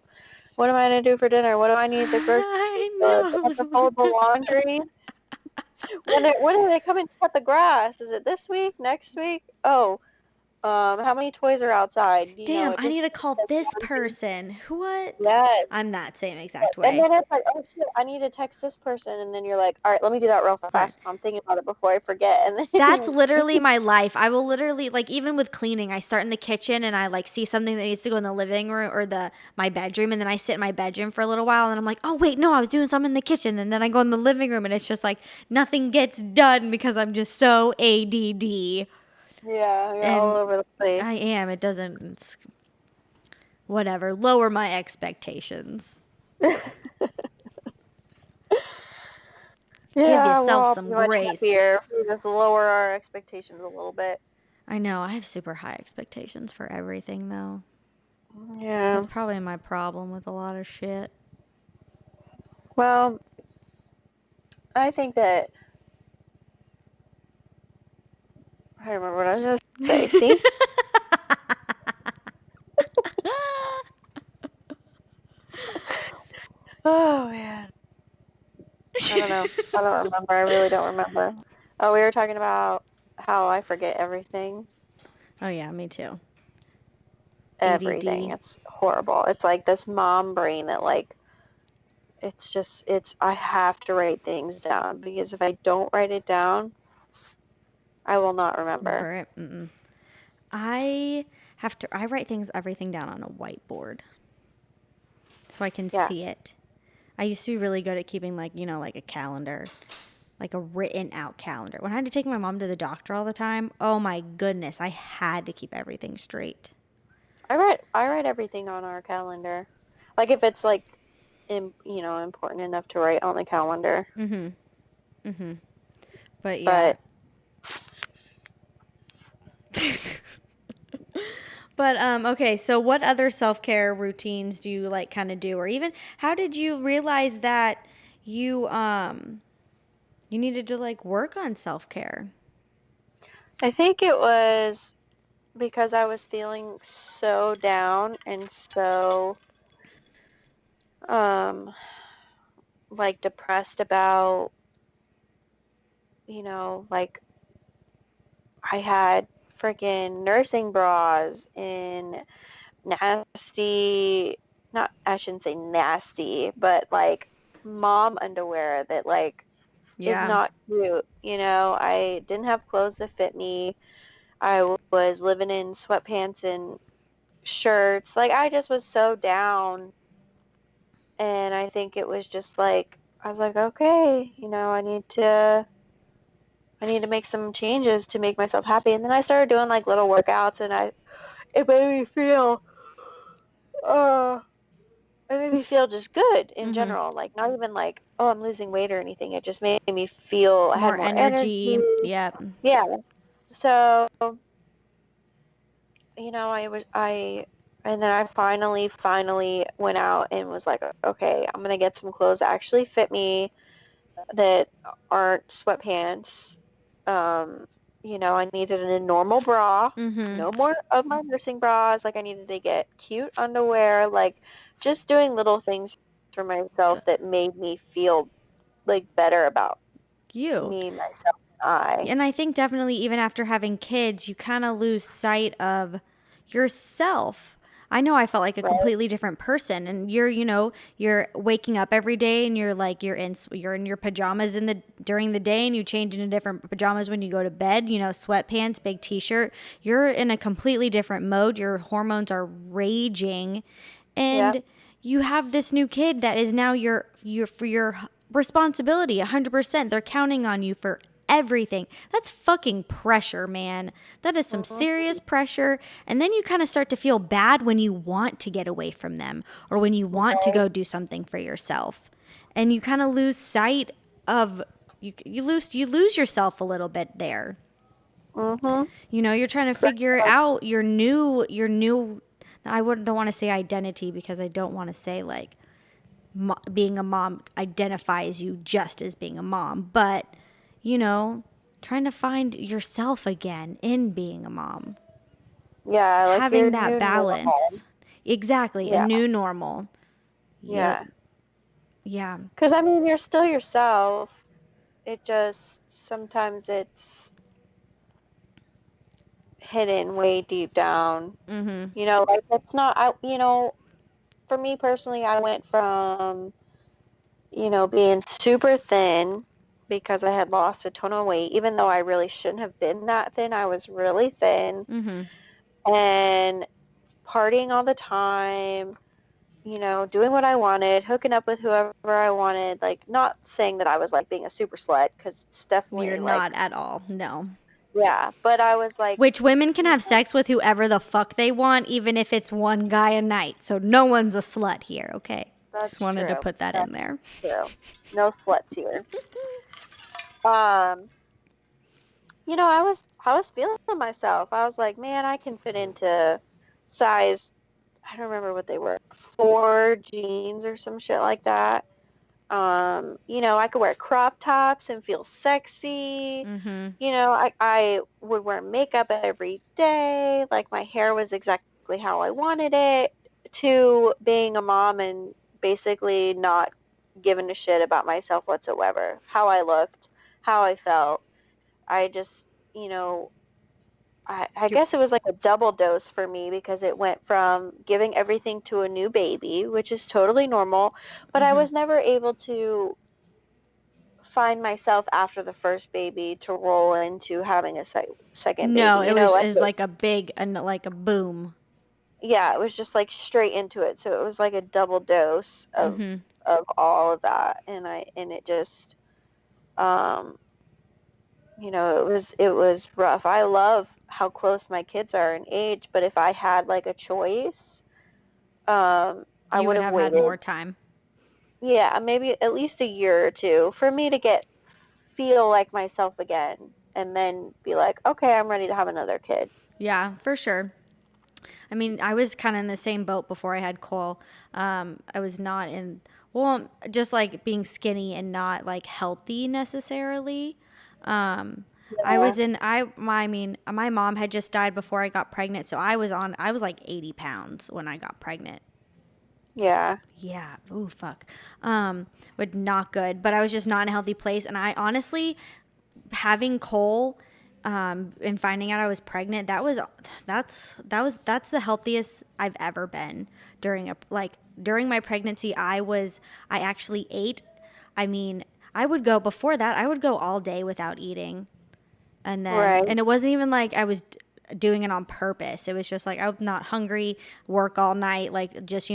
[SPEAKER 2] what am I going to do for dinner? What do I need the groceries
[SPEAKER 1] I
[SPEAKER 2] for? Do I have to
[SPEAKER 1] know.
[SPEAKER 2] fold the laundry? When do they come and cut the grass? Is it this week? Next week? Oh, how many toys are outside?
[SPEAKER 1] Damn,
[SPEAKER 2] It
[SPEAKER 1] I
[SPEAKER 2] just
[SPEAKER 1] need to call
[SPEAKER 2] like
[SPEAKER 1] this
[SPEAKER 2] one thing.
[SPEAKER 1] person. What?
[SPEAKER 2] Yes.
[SPEAKER 1] I'm that same exact
[SPEAKER 2] And
[SPEAKER 1] way.
[SPEAKER 2] then it's like, oh shit, I need to text this person. And then you're like, all right, let me do that real
[SPEAKER 1] Right.
[SPEAKER 2] fast. I'm thinking about it before I forget. And
[SPEAKER 1] That's
[SPEAKER 2] then,
[SPEAKER 1] literally my life. I will literally like even with cleaning, I start in the kitchen and I like see something that needs to go in the living room or the my bedroom and then I sit in my bedroom for a little while and I'm like, "Oh, wait, no, I was doing something in the kitchen." And then I go in the living room and it's just like nothing gets done because I'm just so ADD.
[SPEAKER 2] yeah, you're all
[SPEAKER 1] And
[SPEAKER 2] over the
[SPEAKER 1] I
[SPEAKER 2] place.
[SPEAKER 1] am. It doesn't it's whatever. Lower my expectations. Give
[SPEAKER 2] Yeah, we'll
[SPEAKER 1] yourself
[SPEAKER 2] all
[SPEAKER 1] some
[SPEAKER 2] be much
[SPEAKER 1] grace.
[SPEAKER 2] happier if we just lower our expectations a little bit.
[SPEAKER 1] I know. I have super high expectations for everything though.
[SPEAKER 2] Yeah.
[SPEAKER 1] That's probably my problem with a lot of shit.
[SPEAKER 2] Well, I think that I don't remember what I was going to say. See? Oh man. I don't know. I don't remember. I really don't remember. Oh, we were talking about how I forget everything.
[SPEAKER 1] Oh yeah, me too.
[SPEAKER 2] Everything.
[SPEAKER 1] ADD.
[SPEAKER 2] It's horrible. It's like this mom brain that like it's I have to write things down because if I don't write it down, I will not remember.
[SPEAKER 1] Remember it? I I write everything down on a whiteboard so I can
[SPEAKER 2] Yeah.
[SPEAKER 1] see it. I used to be really good at keeping like, like a calendar, like a written out calendar. When I had to take my mom to the doctor all the time, oh my goodness, I had to keep everything straight.
[SPEAKER 2] I write everything on our calendar. Like if it's like important enough to write on the calendar.
[SPEAKER 1] Mhm. Mhm. But yeah.
[SPEAKER 2] But
[SPEAKER 1] But okay, so what other self-care routines do you like kind of do, or even how did you realize that you needed to like work on self-care?
[SPEAKER 2] I think it was because I was feeling so down and so um like depressed about, like I had freaking nursing bras in nasty, not, I shouldn't say nasty, but like mom underwear that like is
[SPEAKER 1] Yeah.
[SPEAKER 2] not cute. I didn't have clothes that fit me. I was living in sweatpants and shirts. Like I just was so down. And I think it was just like I was like, okay, I need to make some changes to make myself happy. And then I started doing like little workouts and it made me feel uh it made me feel just good in
[SPEAKER 1] Mm-hmm.
[SPEAKER 2] general. Like not even like, oh, I'm losing weight or anything. It just made me feel I had
[SPEAKER 1] More
[SPEAKER 2] more energy.
[SPEAKER 1] energy. Yep.
[SPEAKER 2] Yeah. So, and then I finally went out and was like, okay, I'm gonna get some clothes that actually fit me that aren't sweatpants. Um, I needed a normal bra,
[SPEAKER 1] Mm-hmm.
[SPEAKER 2] no more of my nursing bras. Like I needed to get cute underwear, like just doing little things for myself that made me feel like better about
[SPEAKER 1] You.
[SPEAKER 2] me, myself, and I.
[SPEAKER 1] And I think definitely even after having kids, you kind of lose sight of yourself. I know I felt like a
[SPEAKER 2] Right?
[SPEAKER 1] completely different person, and you're waking up every day and you're in your pajamas during the day, and you change into different pajamas when you go to bed, sweatpants, big t-shirt. You're in a completely different mode. Your hormones are raging,
[SPEAKER 2] Yep.
[SPEAKER 1] and you have this new kid that is now your responsibility 100%. They're counting on you for everything. That's fucking pressure, man. That is some
[SPEAKER 2] Mhm.
[SPEAKER 1] serious pressure. And then you kind of start to feel bad when you want to get away from them or when you want to
[SPEAKER 2] Right.
[SPEAKER 1] go do something for yourself. And you kind of lose sight of you lose yourself a little bit there.
[SPEAKER 2] Mhm.
[SPEAKER 1] You're trying to
[SPEAKER 2] For
[SPEAKER 1] figure
[SPEAKER 2] sure.
[SPEAKER 1] out your new I wouldn't don't want to say identity because I don't want to say like being a mom identifies you just as being a mom, but you know, trying to find yourself again in being a mom,
[SPEAKER 2] Yeah, like your
[SPEAKER 1] having that
[SPEAKER 2] new normal.
[SPEAKER 1] balance. Exactly, a
[SPEAKER 2] Yeah.
[SPEAKER 1] new normal. Yeah,
[SPEAKER 2] Yeah.
[SPEAKER 1] yeah.
[SPEAKER 2] Because I mean, you're still yourself. It just sometimes it's hidden way deep down.
[SPEAKER 1] Mhm.
[SPEAKER 2] Like it's not. For me personally, I went from being super thin because I had lost a ton of weight, even though I really shouldn't have been that thin. I was really thin
[SPEAKER 1] Mhm.
[SPEAKER 2] and partying all the time. Doing what I wanted, hooking up with whoever I wanted. Like, not saying that I was like being a super slut because it's
[SPEAKER 1] You're
[SPEAKER 2] definitely like,
[SPEAKER 1] not at all. No.
[SPEAKER 2] yeah, but I was like,
[SPEAKER 1] Which women can have sex with whoever the fuck they want, even if it's one guy a night. So no one's a slut here, okay? Just
[SPEAKER 2] that's
[SPEAKER 1] wanted to
[SPEAKER 2] true.
[SPEAKER 1] put that in
[SPEAKER 2] That's
[SPEAKER 1] there.
[SPEAKER 2] true. No sluts here. Um, I was feeling myself. I was like, man, I can fit into size, I don't remember what they were, 4 jeans or some shit like that. I could wear crop tops and feel sexy.
[SPEAKER 1] Mhm.
[SPEAKER 2] I would wear makeup every day. Like my hair was exactly how I wanted it, to being a mom and basically not giving a shit about myself whatsoever. How I looked, how I felt. I just, you know, I
[SPEAKER 1] You're
[SPEAKER 2] guess it was like a double dose for me because it went from giving everything to a new baby, which is totally normal, but I
[SPEAKER 1] mhm.
[SPEAKER 2] was never able to find myself after the first baby to roll into having a second baby.
[SPEAKER 1] No, it was
[SPEAKER 2] Like
[SPEAKER 1] it was like a big and like a boom.
[SPEAKER 2] yeah, it was just like straight into it. So it was like a double dose of
[SPEAKER 1] Mhm.
[SPEAKER 2] all of that, and it just um it was rough. I love how close my kids are in age, but if I had like a choice, I
[SPEAKER 1] You
[SPEAKER 2] would
[SPEAKER 1] would
[SPEAKER 2] have
[SPEAKER 1] have had
[SPEAKER 2] waited.
[SPEAKER 1] more time.
[SPEAKER 2] Yeah, maybe at least a year or two for me to feel like myself again and then be like, okay, I'm ready to have another kid.
[SPEAKER 1] Yeah, for sure. I mean, I was kind of in the same boat before I had Cole. I was not in, well, just like being skinny and not like healthy necessarily. Um, I
[SPEAKER 2] Yeah.
[SPEAKER 1] was in, I mean, my mom had just died before I got pregnant. So I was like 80 pounds when I got pregnant.
[SPEAKER 2] Yeah.
[SPEAKER 1] Yeah. Ooh, fuck. But not good. But I was just not in a healthy place. And I honestly, having Cole And finding out I was pregnant, that's the healthiest I've ever been during my pregnancy. I actually ate. I mean, before that, I would go all day without eating.
[SPEAKER 2] Right.
[SPEAKER 1] And it wasn't even like I was doing it on purpose. It was just like I'm not hungry, work all night, like just,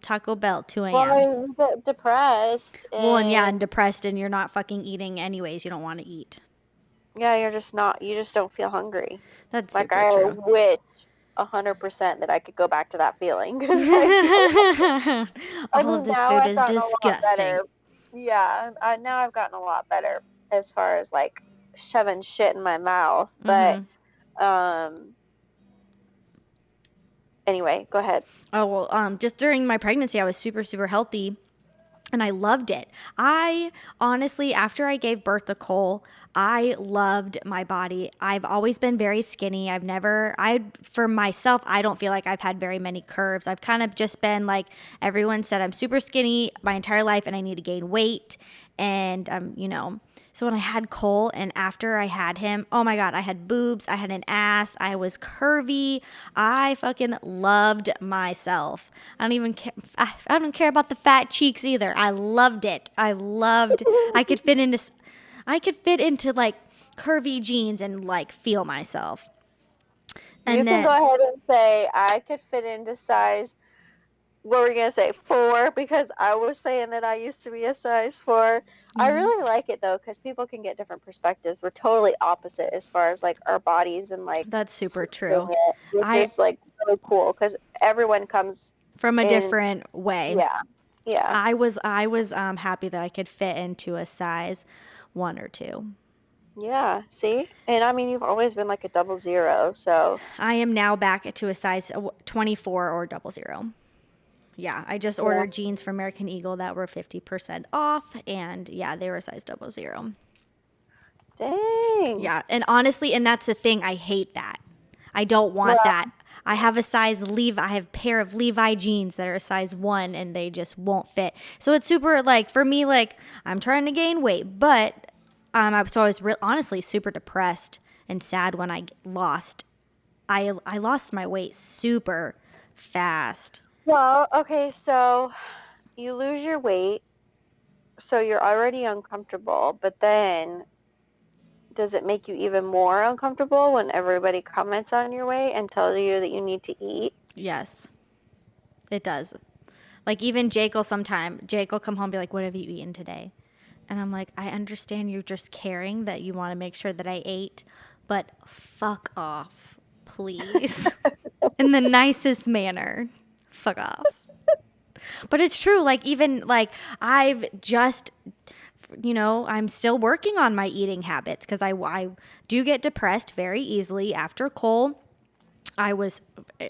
[SPEAKER 1] Taco Bell, 2
[SPEAKER 2] Well,
[SPEAKER 1] a.m.
[SPEAKER 2] you get depressed
[SPEAKER 1] Well, and yeah,
[SPEAKER 2] and
[SPEAKER 1] and depressed, and you're not fucking eating anyways. You don't want to eat.
[SPEAKER 2] yeah, you just don't feel hungry.
[SPEAKER 1] That's
[SPEAKER 2] Like
[SPEAKER 1] super
[SPEAKER 2] I
[SPEAKER 1] true.
[SPEAKER 2] wish 100% that I could go back to that feeling because I feel I
[SPEAKER 1] All of
[SPEAKER 2] mean,
[SPEAKER 1] this
[SPEAKER 2] now
[SPEAKER 1] food
[SPEAKER 2] I've
[SPEAKER 1] is
[SPEAKER 2] gotten a lot
[SPEAKER 1] disgusting.
[SPEAKER 2] better. Yeah, now I've gotten a lot better as far as like shoving shit in my mouth. But
[SPEAKER 1] Mm-hmm.
[SPEAKER 2] um, anyway, go ahead.
[SPEAKER 1] Oh, well, just during my pregnancy, I was super, super healthy and I loved it. I honestly, after I gave birth to Cole, I loved my body. I've always been very skinny. For myself, I don't feel like I've had very many curves. I've kind of just been like, everyone said I'm super skinny my entire life and I need to gain weight. And, so when I had Cole and after I had him, oh my God, I had boobs, I had an ass, I was curvy. I fucking loved myself. I don't even care. I don't care about the fat cheeks either. I loved it. I could fit into, like curvy jeans and like feel myself.
[SPEAKER 2] You
[SPEAKER 1] And
[SPEAKER 2] can go
[SPEAKER 1] then,
[SPEAKER 2] ahead and say I could fit into size. What were we gonna say? 4, because I was saying that I used to be a size 4. I
[SPEAKER 1] mhm,
[SPEAKER 2] really like it though, because people can get different perspectives. We're totally opposite as far as like our bodies and like
[SPEAKER 1] that's super
[SPEAKER 2] seeing
[SPEAKER 1] true.
[SPEAKER 2] it, which
[SPEAKER 1] I,
[SPEAKER 2] is like really cool because everyone comes
[SPEAKER 1] from a
[SPEAKER 2] in.
[SPEAKER 1] different way.
[SPEAKER 2] Yeah, yeah,
[SPEAKER 1] I was happy that I could fit into a size 1 or 2.
[SPEAKER 2] yeah. See, and I mean, you've always been like a 00, so
[SPEAKER 1] I am now back to a size 24 or 00. Yeah, I just
[SPEAKER 2] yeah.
[SPEAKER 1] ordered jeans from American Eagle that were 50% off, and yeah, they were size 00.
[SPEAKER 2] Dang.
[SPEAKER 1] Yeah, and honestly, and that's the thing, I hate that. I don't want
[SPEAKER 2] Well,
[SPEAKER 1] that. I have I have a pair of Levi jeans that are a size 1 and they just won't fit. So it's super like for me like I'm trying to gain weight, but I was honestly super depressed and sad when I lost my weight super fast.
[SPEAKER 2] okay, so you lose your weight, so you're already uncomfortable, but then does it make you even more uncomfortable when everybody comments on your weight and tells you that you need to eat?
[SPEAKER 1] Yes, it does. Like even Jake will come home and be like, "What have you eaten today?" And I'm like, "I understand you're just caring that you want to make sure that I ate, but fuck off, please." In the nicest manner. Fuck off. But it's true. Like even like I've just I'm still working on my eating habits because I do get depressed very easily after Cole. I was,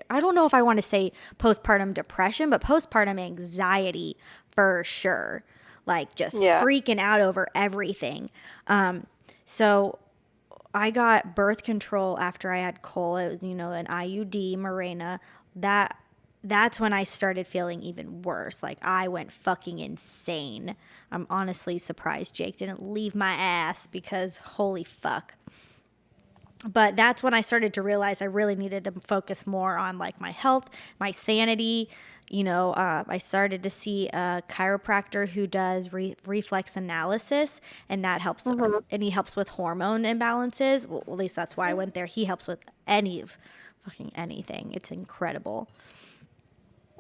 [SPEAKER 1] I don't know if I want to say postpartum depression, but postpartum anxiety for sure. Like just
[SPEAKER 2] Yeah.
[SPEAKER 1] freaking out over everything. So I got birth control after I had Cole. It was, an IUD, Mirena. That that's when I started feeling even worse. Like I went fucking insane. I'm honestly surprised Jake didn't leave my ass because holy fuck. But that's when I started to realize I really needed to focus more on like my health, my sanity. I started to see a chiropractor who does reflex analysis, and that helps.
[SPEAKER 2] Hmm.
[SPEAKER 1] And he helps with hormone imbalances. Well, at least that's why I went there. He helps with fucking anything. It's incredible,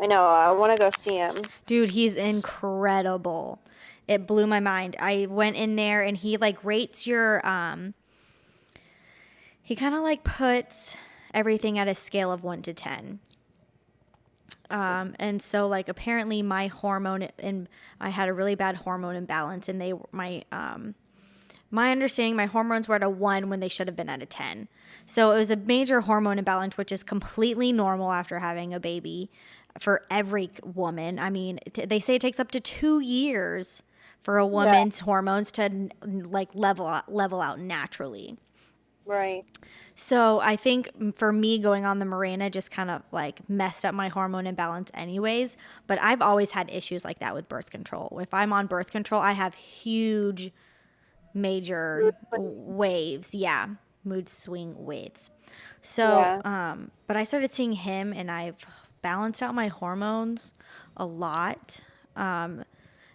[SPEAKER 2] I know. I want to go see him.
[SPEAKER 1] dude. He's incredible. It blew my mind. I went in there, and he like rates your he kind of like puts everything at a scale of 1 to 10. And so like apparently my hormone and I had a really bad hormone imbalance, and my understanding, my hormones were at a 1 when they should have been at a 10. So it was a major hormone imbalance, which is completely normal after having a baby for every woman. I mean, they say it takes up to 2 years for a
[SPEAKER 2] Yeah.
[SPEAKER 1] woman's hormones to like level out naturally.
[SPEAKER 2] Right.
[SPEAKER 1] So I think for me going on the Mirena just kind of like messed up my hormone imbalance anyways. But I've always had issues like that with birth control. If I'm on birth control, I have huge, major
[SPEAKER 2] Mood swings.
[SPEAKER 1] waves. Yeah. mood swing weights. So,
[SPEAKER 2] Yeah.
[SPEAKER 1] but I started seeing him and I've balanced out my hormones a lot. Um,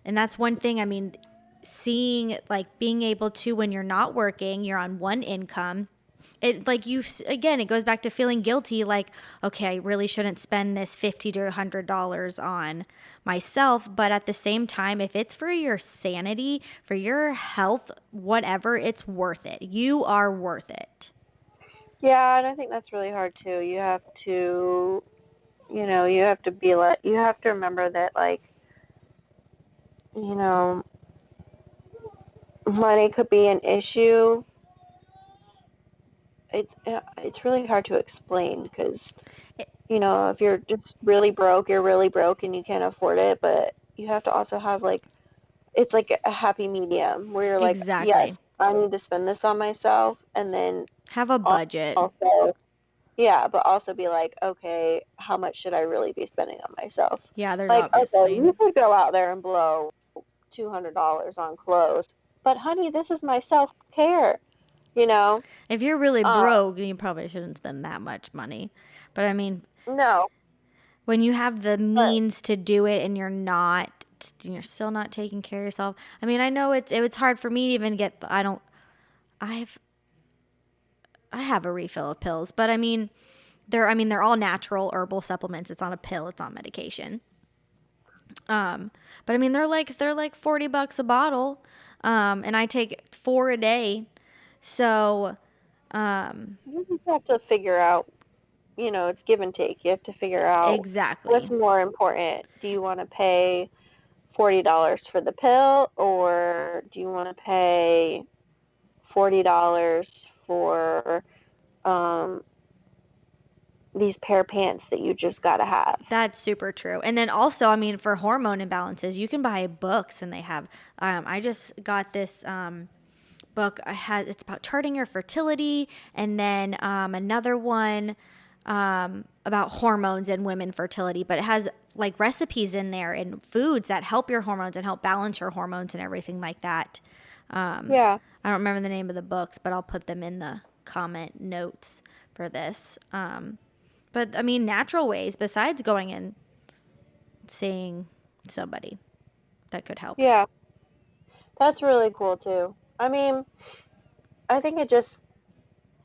[SPEAKER 1] and that's one thing, I mean, seeing like being able to, when you're not working, you're on one income. It like you again, it goes back to feeling guilty like, okay, I really shouldn't spend this 50 to $100 on myself, but at the same time, if it's for your sanity, for your health, whatever, it's worth it. You are worth it.
[SPEAKER 2] Yeah, and I think that's really hard too. You have to, you have to be like, you have to remember that, like, you know, money could be an issue. It's really hard to explain because,
[SPEAKER 1] It,
[SPEAKER 2] if you're just really broke, you're really broke and you can't afford it, but you have to also have like it's like a happy medium where you're like, yes,
[SPEAKER 1] exactly.
[SPEAKER 2] I need to spend this on myself, and then
[SPEAKER 1] Have a budget.
[SPEAKER 2] also, yeah, but also be like, okay, how much should I really be spending on myself?
[SPEAKER 1] Yeah, there's
[SPEAKER 2] Like, okay,
[SPEAKER 1] obviously.
[SPEAKER 2] you could go out there and blow $200 on clothes, but honey, this is my self care, you know?
[SPEAKER 1] If you're really
[SPEAKER 2] Um,
[SPEAKER 1] broke, you probably shouldn't spend that much money. But I mean,
[SPEAKER 2] no,
[SPEAKER 1] when you have the
[SPEAKER 2] but
[SPEAKER 1] means to do it and you're still not taking care of yourself. I mean, I know it's hard for me to even get I have a refill of pills, but they're all natural herbal supplements. It's not a pill, it's not medication. Um, but I mean they're like $40 a bottle. And I take 4 a day. So, um,
[SPEAKER 2] you just have to figure out, it's give and take. You have to figure out what's
[SPEAKER 1] exactly.
[SPEAKER 2] more important. Do you want to pay $40 for the pill, or do you want to pay $40 for um, these pair of pants that you just gotta have?
[SPEAKER 1] That's super true. And then also, I mean, for hormone imbalances, you can buy books, and they have. I just got this book. It's about charting your fertility, and then another one about hormones and women fertility. But it has like recipes in there and foods that help your hormones and help balance your hormones and everything like that. Um,
[SPEAKER 2] Yeah,
[SPEAKER 1] I don't remember the name of the books, but I'll put them in the comment notes for this. But I mean, natural ways besides going and seeing somebody that could help.
[SPEAKER 2] yeah, that's really cool too. I mean, I think it just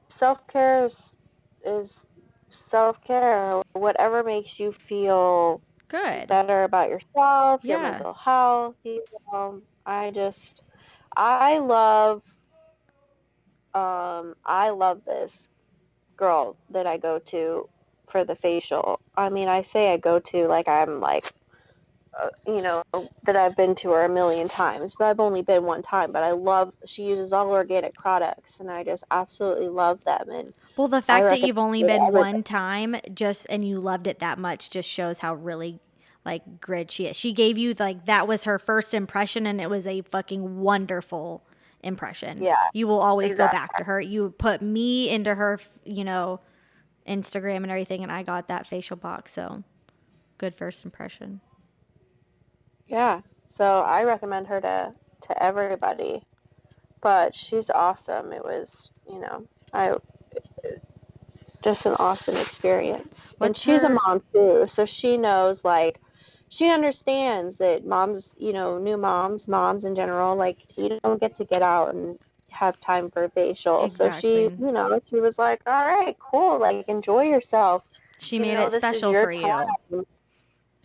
[SPEAKER 2] self care is self care. Whatever makes you feel
[SPEAKER 1] Good.
[SPEAKER 2] better about yourself, your
[SPEAKER 1] Yeah.
[SPEAKER 2] mental health. I just, I love, I love this girl that I go to for the facial. I mean, I say I go to like I'm like, that I've been to her a million times, but I've only been one time. But she uses all organic products, and I just absolutely love them. And
[SPEAKER 1] Well, the
[SPEAKER 2] I
[SPEAKER 1] fact that
[SPEAKER 2] recommend
[SPEAKER 1] you've only
[SPEAKER 2] it to
[SPEAKER 1] been
[SPEAKER 2] everybody.
[SPEAKER 1] one time just and you loved it that much just shows how really like grid she is. She gave you like that was her first impression and it was a fucking wonderful impression.
[SPEAKER 2] Yeah,
[SPEAKER 1] You will always go
[SPEAKER 2] exactly.
[SPEAKER 1] back to her. You put me into her, Instagram and everything and I got that facial box, so good first impression.
[SPEAKER 2] Yeah. So I recommend her to everybody. But she's awesome. It was, I just an awesome experience. And
[SPEAKER 1] What's
[SPEAKER 2] she's a
[SPEAKER 1] her
[SPEAKER 2] mom too, so she knows, like, she understands that moms, new moms in general, like, you don't get out and have time for a facial. So
[SPEAKER 1] exactly.
[SPEAKER 2] she was like, all right, cool, like, enjoy yourself.
[SPEAKER 1] She made it
[SPEAKER 2] This is
[SPEAKER 1] special
[SPEAKER 2] your
[SPEAKER 1] for you.
[SPEAKER 2] time.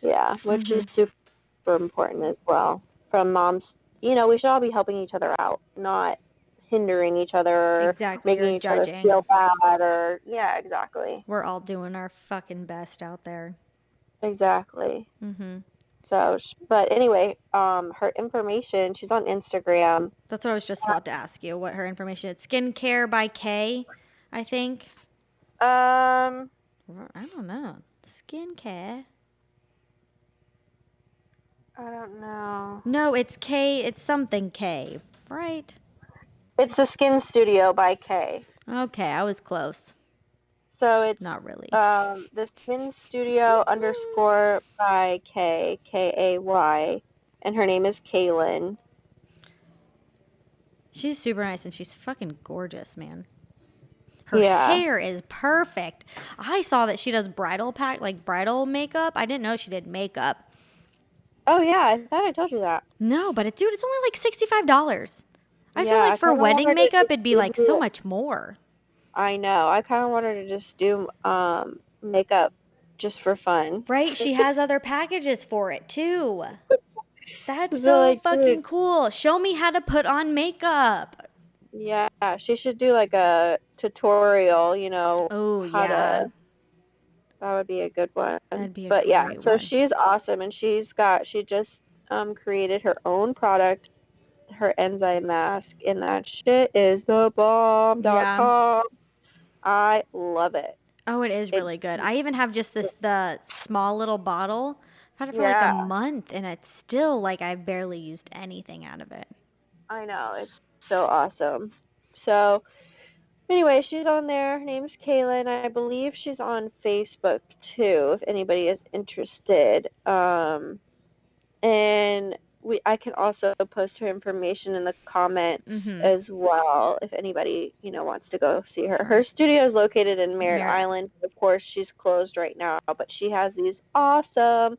[SPEAKER 2] Yeah, which is
[SPEAKER 1] Mhm.
[SPEAKER 2] super important as well. From moms, we should all be helping each other out, not hindering each other or
[SPEAKER 1] Exactly, or
[SPEAKER 2] making each other
[SPEAKER 1] judging.
[SPEAKER 2] feel bad or, yeah, exactly.
[SPEAKER 1] We're all doing our fucking best out there.
[SPEAKER 2] Exactly.
[SPEAKER 1] Mhm.
[SPEAKER 2] So, but anyway, her information, she's on Instagram.
[SPEAKER 1] That's what I was just about to ask you. What her information is. Skincare by K, I think.
[SPEAKER 2] Um,
[SPEAKER 1] I don't know. Skincare.
[SPEAKER 2] I don't know.
[SPEAKER 1] No, it's K. It's something K, right?
[SPEAKER 2] It's the Skin Studio by Kay.
[SPEAKER 1] Okay, I was close.
[SPEAKER 2] So it's
[SPEAKER 1] Not really.
[SPEAKER 2] the Skin Studio underscore by Kay, and her name is Kaylin.
[SPEAKER 1] She's super nice and she's fucking gorgeous, man. Her
[SPEAKER 2] Yeah.
[SPEAKER 1] hair is perfect. I saw that she does bridal makeup. I didn't know she did makeup.
[SPEAKER 2] Oh yeah, I thought I told you that.
[SPEAKER 1] No, but dude, it's only like $65. I feel
[SPEAKER 2] Yeah,
[SPEAKER 1] like
[SPEAKER 2] I
[SPEAKER 1] for
[SPEAKER 2] kind of
[SPEAKER 1] wedding
[SPEAKER 2] wanted to
[SPEAKER 1] makeup,
[SPEAKER 2] just
[SPEAKER 1] it'd be like so
[SPEAKER 2] do.
[SPEAKER 1] much more.
[SPEAKER 2] I know. I kind of wanted to just do makeup just for fun.
[SPEAKER 1] Right? She has other packages for it too. That's
[SPEAKER 2] So
[SPEAKER 1] so
[SPEAKER 2] like, dude,
[SPEAKER 1] fucking cool. Show me how to put on makeup.
[SPEAKER 2] yeah, she should do like a tutorial,
[SPEAKER 1] Oh,
[SPEAKER 2] how to.
[SPEAKER 1] yeah.
[SPEAKER 2] That would be a good one.
[SPEAKER 1] That'd be a
[SPEAKER 2] But yeah,
[SPEAKER 1] great
[SPEAKER 2] so
[SPEAKER 1] one.
[SPEAKER 2] she's awesome, and she just created her own product, her enzyme mask, and that shit is the bomb.
[SPEAKER 1] Yeah.
[SPEAKER 2] .com. I love it.
[SPEAKER 1] Oh, it is really
[SPEAKER 2] It's
[SPEAKER 1] good. I even have just the small little bottle. I've had it for like a
[SPEAKER 2] yeah,
[SPEAKER 1] month and it's still like I've barely used anything out of it.
[SPEAKER 2] I know. It's so awesome. So anyway, she's on there. Her name's Kayla, and I believe she's on Facebook too, if anybody is interested. And I can also post her information in the comments
[SPEAKER 1] Mm-hmm.
[SPEAKER 2] as well if anybody, wants to go see her.
[SPEAKER 1] Sure.
[SPEAKER 2] Her studio is located in Merritt
[SPEAKER 1] Merit.
[SPEAKER 2] Island. Of course, she's closed right now, but she has these awesome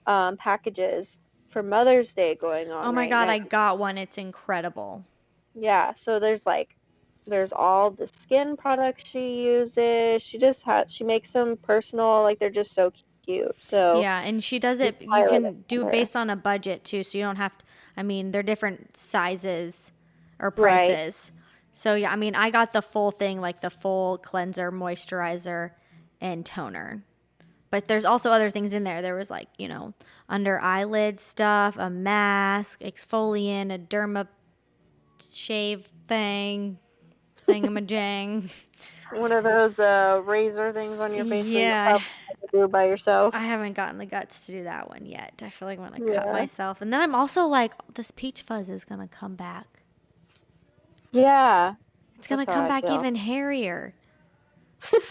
[SPEAKER 2] packages for Mother's Day going
[SPEAKER 1] Oh
[SPEAKER 2] on
[SPEAKER 1] my
[SPEAKER 2] right
[SPEAKER 1] God,
[SPEAKER 2] now.
[SPEAKER 1] I got one. It's incredible.
[SPEAKER 2] Yeah, so there's all the skin products she uses. She makes them personal, like they're just so cute. So
[SPEAKER 1] Yeah, and she does
[SPEAKER 2] we
[SPEAKER 1] it, you
[SPEAKER 2] highly
[SPEAKER 1] can do
[SPEAKER 2] recommend
[SPEAKER 1] it
[SPEAKER 2] her.
[SPEAKER 1] based on a budget too, so you don't have to, I mean, they're different sizes or
[SPEAKER 2] Right.
[SPEAKER 1] prices. So yeah, I mean, I got the full thing, like the full cleanser, moisturizer, and toner. But there's also other things in there. There was like, under eyelid stuff, a mask, exfoliant, a derma shave thingamajang.
[SPEAKER 2] One of those razor things on your face that you'll
[SPEAKER 1] Yeah,
[SPEAKER 2] probably have to do by
[SPEAKER 1] I
[SPEAKER 2] yourself.
[SPEAKER 1] haven't gotten the guts to do that one yet. I feel like I'm gonna cut
[SPEAKER 2] Yeah.
[SPEAKER 1] myself, and then I'm also like, this peach fuzz is gonna come back.
[SPEAKER 2] Yeah.
[SPEAKER 1] It's
[SPEAKER 2] That's
[SPEAKER 1] gonna
[SPEAKER 2] how
[SPEAKER 1] come
[SPEAKER 2] I
[SPEAKER 1] back
[SPEAKER 2] feel.
[SPEAKER 1] even hairier.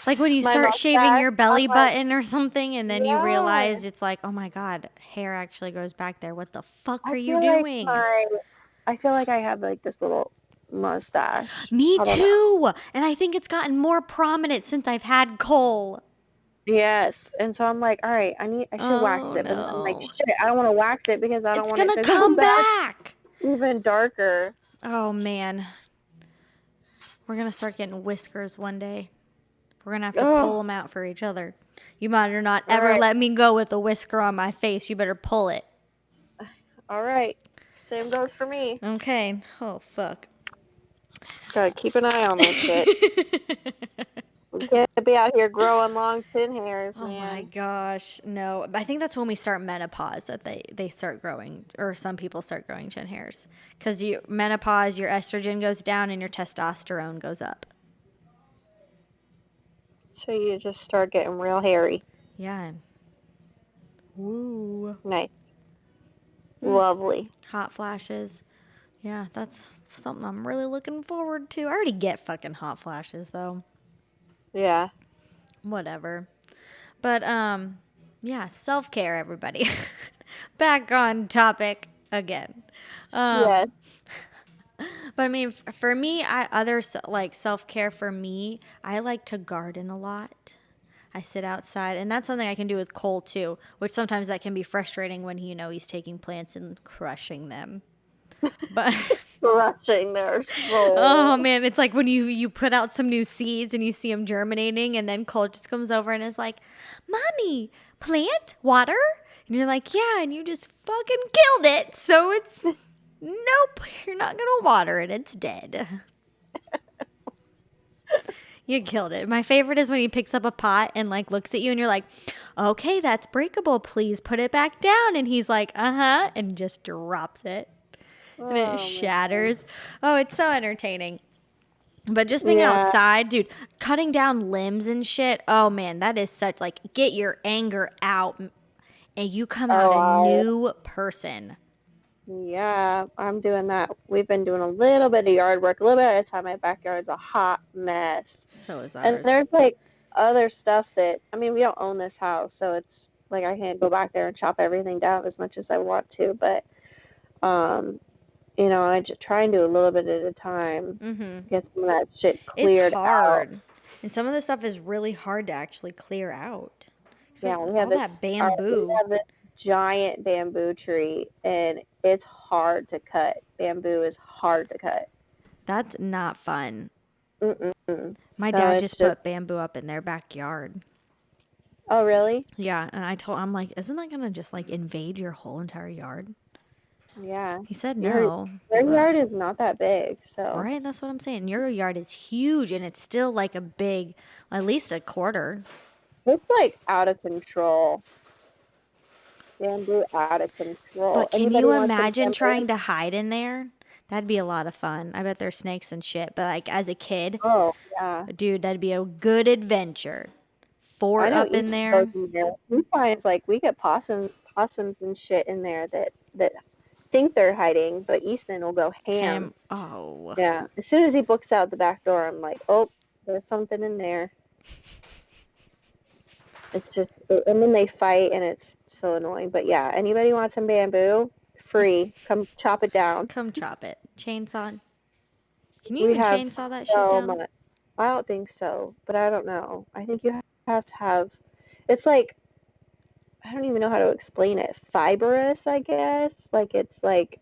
[SPEAKER 1] Like when you
[SPEAKER 2] My
[SPEAKER 1] start shaving
[SPEAKER 2] mustache,
[SPEAKER 1] your
[SPEAKER 2] I'm
[SPEAKER 1] belly
[SPEAKER 2] like,
[SPEAKER 1] button or something, and then you
[SPEAKER 2] yeah.
[SPEAKER 1] realize it's like, oh my god, hair actually goes back there. What the fuck
[SPEAKER 2] I
[SPEAKER 1] are you
[SPEAKER 2] feel like
[SPEAKER 1] doing?
[SPEAKER 2] my I feel like I have like this little mustache.
[SPEAKER 1] Me
[SPEAKER 2] I don't know.
[SPEAKER 1] too. And I think it's gotten more prominent since I've had Cole.
[SPEAKER 2] Yes. And so I'm like, all right, I should wax
[SPEAKER 1] Oh
[SPEAKER 2] it. But then I'm like,
[SPEAKER 1] no.
[SPEAKER 2] shit, I don't want to wax it because I don't
[SPEAKER 1] It's
[SPEAKER 2] want it
[SPEAKER 1] gonna
[SPEAKER 2] to go
[SPEAKER 1] come
[SPEAKER 2] back
[SPEAKER 1] back.
[SPEAKER 2] even darker.
[SPEAKER 1] Oh man. We're gonna start getting whiskers one day. We're gonna have to pull
[SPEAKER 2] Oh,
[SPEAKER 1] them out for each other. You better not
[SPEAKER 2] all
[SPEAKER 1] ever
[SPEAKER 2] right.
[SPEAKER 1] let me go with a whisker on my face. You better pull it.
[SPEAKER 2] All right. Same goes for me.
[SPEAKER 1] Okay. Oh fuck.
[SPEAKER 2] Gotta keep an eye on that shit. We can't be out here growing long thin hairs,
[SPEAKER 1] Oh my
[SPEAKER 2] man.
[SPEAKER 1] gosh. No. I think that's when we start menopause that they start growing, or some people start growing chin hairs. Because you menopause, your estrogen goes down and your testosterone goes up.
[SPEAKER 2] So you just start getting real hairy.
[SPEAKER 1] Yeah. Woo.
[SPEAKER 2] Nice.
[SPEAKER 1] Hmm.
[SPEAKER 2] Lovely.
[SPEAKER 1] Hot flashes. Yeah, that's something I'm really looking forward to. I already get fucking hot flashes though.
[SPEAKER 2] Yeah.
[SPEAKER 1] Whatever. But yeah, self-care everybody. Back on topic again.
[SPEAKER 2] Yes.
[SPEAKER 1] Um but I mean for me, like self-care for me, I like to garden a lot. I sit outside, and that's something I can do with Cole too, which sometimes that can be frustrating when he's taking plants and crushing them. But
[SPEAKER 2] Crushing their
[SPEAKER 1] oh
[SPEAKER 2] soul.
[SPEAKER 1] man, it's like when you put out some new seeds and you see them germinating, and then Cole just comes over and is like, "Mommy, plant water," and you're like, "Yeah," and you just fucking killed it. So it's nope, you're not gonna water it. It's dead. You killed it. My favorite is when he picks up a pot and like looks at you and you're like, "Okay, that's breakable. Please put it back down." And he's like, "Uh-huh," and just drops it. And it
[SPEAKER 2] Oh man.
[SPEAKER 1] shatters. Oh, it's so entertaining. But just being
[SPEAKER 2] Yeah.
[SPEAKER 1] outside, dude, cutting down limbs and shit. Oh man, that is such like get your anger out and you come out a
[SPEAKER 2] Oh,
[SPEAKER 1] new person.
[SPEAKER 2] yeah, I'm doing that. We've been doing a little bit of yard work, a little bit at a time. My backyard's a hot mess.
[SPEAKER 1] So is
[SPEAKER 2] And
[SPEAKER 1] ours.
[SPEAKER 2] there's like other stuff that, I mean, we don't own this house, so it's like I can't go back there and chop everything down as much as I want to, but um, I just try and do a little bit at a time,
[SPEAKER 1] Mhm.
[SPEAKER 2] get some of that shit
[SPEAKER 1] It's
[SPEAKER 2] cleared out.
[SPEAKER 1] hard. And some of the stuff is really hard to actually clear out.
[SPEAKER 2] Yeah,
[SPEAKER 1] All that
[SPEAKER 2] we
[SPEAKER 1] bamboo.
[SPEAKER 2] have this giant bamboo tree, and it's hard to cut. Bamboo is hard to cut.
[SPEAKER 1] That's not fun.
[SPEAKER 2] Mm-mm.
[SPEAKER 1] My
[SPEAKER 2] So
[SPEAKER 1] dad
[SPEAKER 2] it's
[SPEAKER 1] just
[SPEAKER 2] just,
[SPEAKER 1] put bamboo up in their backyard.
[SPEAKER 2] oh, really?
[SPEAKER 1] Yeah, and I'm like, isn't that gonna just like invade your whole entire yard?
[SPEAKER 2] Yeah.
[SPEAKER 1] He said
[SPEAKER 2] Your
[SPEAKER 1] no,
[SPEAKER 2] your
[SPEAKER 1] but
[SPEAKER 2] yard is not that big, so
[SPEAKER 1] right, that's what I'm saying. Your yard is huge and it's still like a big, at least a quarter.
[SPEAKER 2] it's like out of control. Bamboo out of control.
[SPEAKER 1] But can
[SPEAKER 2] Anybody
[SPEAKER 1] you
[SPEAKER 2] want some
[SPEAKER 1] imagine
[SPEAKER 2] bamboo?
[SPEAKER 1] trying to hide in there? That'd be a lot of fun. I bet there's snakes and shit, but like as a kid,
[SPEAKER 2] Oh, yeah.
[SPEAKER 1] dude, that'd be a good adventure.
[SPEAKER 2] I
[SPEAKER 1] Fort
[SPEAKER 2] know
[SPEAKER 1] up in
[SPEAKER 2] Ethan goes
[SPEAKER 1] there.
[SPEAKER 2] in there. We find like we get possums and shit in there that think they're hiding, but Easton will go ham.
[SPEAKER 1] Ham. Oh,
[SPEAKER 2] Yeah. As soon as he books out the back door, I'm like, oh, there's something in there. It's just, and then they fight, and it's so annoying. But yeah, anybody want some bamboo? Free. Come chop it down.
[SPEAKER 1] come chop it. Chainsaw. Can you
[SPEAKER 2] We
[SPEAKER 1] even
[SPEAKER 2] have
[SPEAKER 1] chainsaw that shit
[SPEAKER 2] so
[SPEAKER 1] down?
[SPEAKER 2] much. I don't think so, but I don't know. I think you have to have. It's like, I don't even know how to explain it. Fibrous, I guess. Like it's like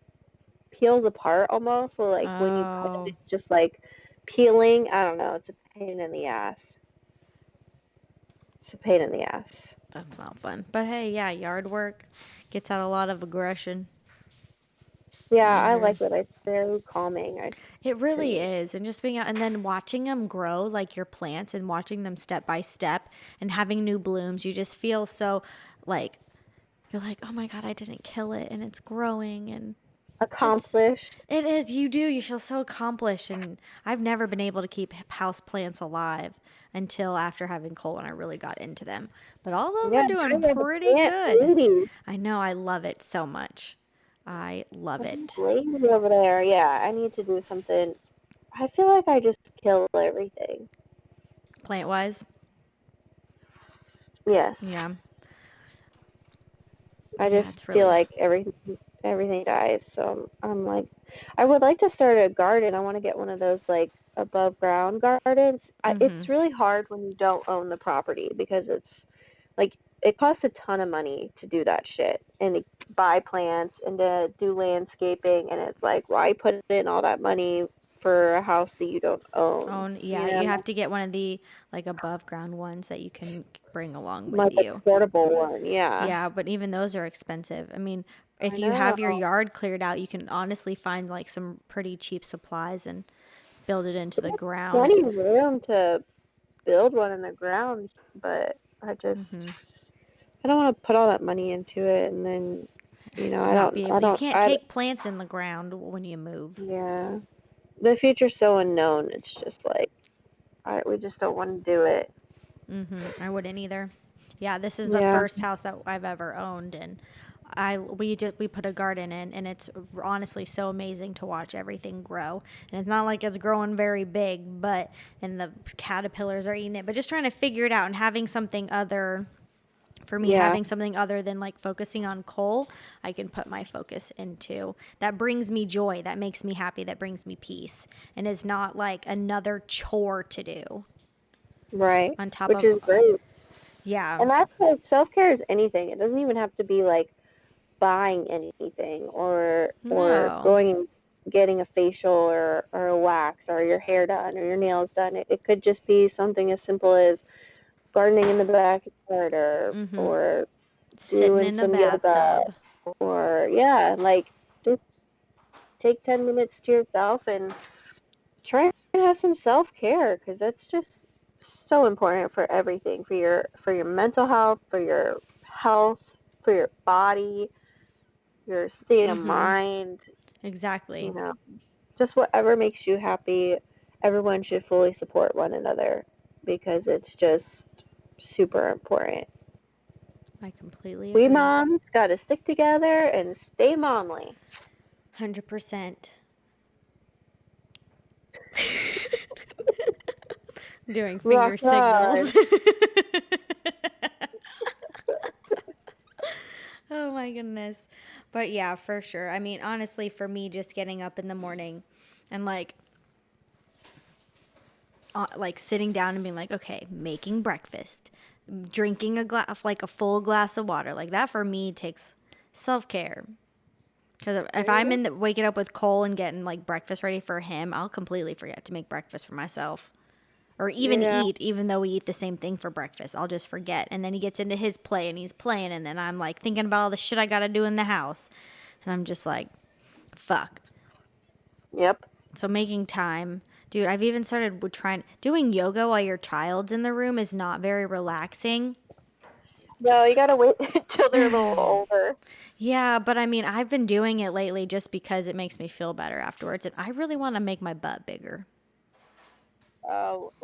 [SPEAKER 2] peels apart almost. So like when you cut it,
[SPEAKER 1] Oh,
[SPEAKER 2] it's just like peeling. I don't know. It's a pain in the ass. It's a pain in the ass.
[SPEAKER 1] that's not fun. But hey, yeah, yard work gets out a lot of aggression
[SPEAKER 2] Yeah,
[SPEAKER 1] in
[SPEAKER 2] I
[SPEAKER 1] here.
[SPEAKER 2] like it. It's very calming
[SPEAKER 1] It
[SPEAKER 2] to
[SPEAKER 1] really
[SPEAKER 2] me.
[SPEAKER 1] is. And just being out and then watching them grow like your plants and watching them step by step and having new blooms, you just feel so like, you're like, oh my God, I didn't kill it and it's growing. And it's,
[SPEAKER 2] Accomplished.
[SPEAKER 1] it is, you do, you feel so accomplished. And I've never been able to keep house plants alive until after having Cole when I really got into them. But all of them
[SPEAKER 2] Yeah,
[SPEAKER 1] are
[SPEAKER 2] now
[SPEAKER 1] doing
[SPEAKER 2] you have a
[SPEAKER 1] pretty
[SPEAKER 2] plant
[SPEAKER 1] good.
[SPEAKER 2] lady.
[SPEAKER 1] I know, I love it so much. I love
[SPEAKER 2] Plant
[SPEAKER 1] it.
[SPEAKER 2] lady over there. Yeah, I need to do something. I feel like I just kill everything.
[SPEAKER 1] Plant wise,
[SPEAKER 2] Yes.
[SPEAKER 1] yeah.
[SPEAKER 2] I
[SPEAKER 1] Yeah,
[SPEAKER 2] just
[SPEAKER 1] it's
[SPEAKER 2] feel
[SPEAKER 1] really.
[SPEAKER 2] like everything dies. So I'm like, I would like to start a garden. I want to get one of those like above ground gardens.
[SPEAKER 1] Mm-hmm.
[SPEAKER 2] It's really hard when you don't own the property because it's like it costs a ton of money to do that shit and to buy plants and to do landscaping, and it's like why put in all that money for a house that you don't own,
[SPEAKER 1] Oh,
[SPEAKER 2] you
[SPEAKER 1] yeah, you have
[SPEAKER 2] know?
[SPEAKER 1] to get one of the like above ground ones that you can bring along with
[SPEAKER 2] Like a
[SPEAKER 1] you.
[SPEAKER 2] portable one, yeah.
[SPEAKER 1] Yeah, but even those are expensive. I mean,
[SPEAKER 2] I
[SPEAKER 1] if you have your
[SPEAKER 2] know.
[SPEAKER 1] yard cleared out, you can honestly find like some pretty cheap supplies and build it into the ground.
[SPEAKER 2] Plenty of room to build one in the ground, but
[SPEAKER 1] Mm-hmm.
[SPEAKER 2] I don't want to put all that money into it and then
[SPEAKER 1] Not be
[SPEAKER 2] I
[SPEAKER 1] able, you
[SPEAKER 2] don't
[SPEAKER 1] can't take plants in the ground when you move.
[SPEAKER 2] yeah. The future's so unknown. It's just like we just don't want to do it.
[SPEAKER 1] Mm-hmm. I wouldn't either. Yeah, this is the
[SPEAKER 2] Yeah.
[SPEAKER 1] first house that I've ever owned, and we put a garden in, and it's honestly so amazing to watch everything grow. And it's not like it's growing very big, but and the caterpillars are eating it. But just trying to figure it out and having something other for me,
[SPEAKER 2] Yeah.
[SPEAKER 1] having something other than like focusing on coal, I can put my focus into that brings me joy, that makes me happy, that brings me peace, and is not like another chore to do
[SPEAKER 2] Right.
[SPEAKER 1] on top
[SPEAKER 2] Which
[SPEAKER 1] of
[SPEAKER 2] is great.
[SPEAKER 1] yeah.
[SPEAKER 2] And that's like self-care is anything. It doesn't even have to be like buying anything or
[SPEAKER 1] No.
[SPEAKER 2] going and getting a facial or a wax or your hair done or your nails done. It could just be something as simple as gardening in the backyard
[SPEAKER 1] Mm-hmm.
[SPEAKER 2] or
[SPEAKER 1] Sitting
[SPEAKER 2] doing
[SPEAKER 1] in a
[SPEAKER 2] some yoga
[SPEAKER 1] bathtub.
[SPEAKER 2] or yeah, like just take 10 minutes to yourself and try and have some self-care because that's just so important for everything for your mental health, for your health, for your body, your state of
[SPEAKER 1] Mm-hmm.
[SPEAKER 2] mind, you
[SPEAKER 1] Exactly.
[SPEAKER 2] know, just whatever makes you happy. Everyone should fully support one another because it's just super important.
[SPEAKER 1] I completely
[SPEAKER 2] We
[SPEAKER 1] agree.
[SPEAKER 2] moms got to stick together and stay momly.
[SPEAKER 1] 100%. Doing
[SPEAKER 2] Rock
[SPEAKER 1] finger
[SPEAKER 2] on.
[SPEAKER 1] signals. Oh my goodness. But yeah, for sure. I mean, honestly, for me, just getting up in the morning and like like sitting down and being like, okay, making breakfast, drinking a glass, like a full glass of water, like that for me takes self-care. Because if I'm
[SPEAKER 2] Mhm.
[SPEAKER 1] in the, waking up with Cole and getting like breakfast ready for him, I'll completely forget to make breakfast for myself. Or even
[SPEAKER 2] Yeah.
[SPEAKER 1] eat, even though we eat the same thing for breakfast. I'll just forget. And then he gets into his play and he's playing. And then I'm like thinking about all the shit I got to do in the house. And I'm just like, fuck.
[SPEAKER 2] Yep.
[SPEAKER 1] So making time. Dude, I've even started doing yoga while your child's in the room is not very relaxing.
[SPEAKER 2] No, you gotta wait until they're a little older.
[SPEAKER 1] Yeah, but I mean, I've been doing it lately just because it makes me feel better afterwards. And I really want to make my butt bigger.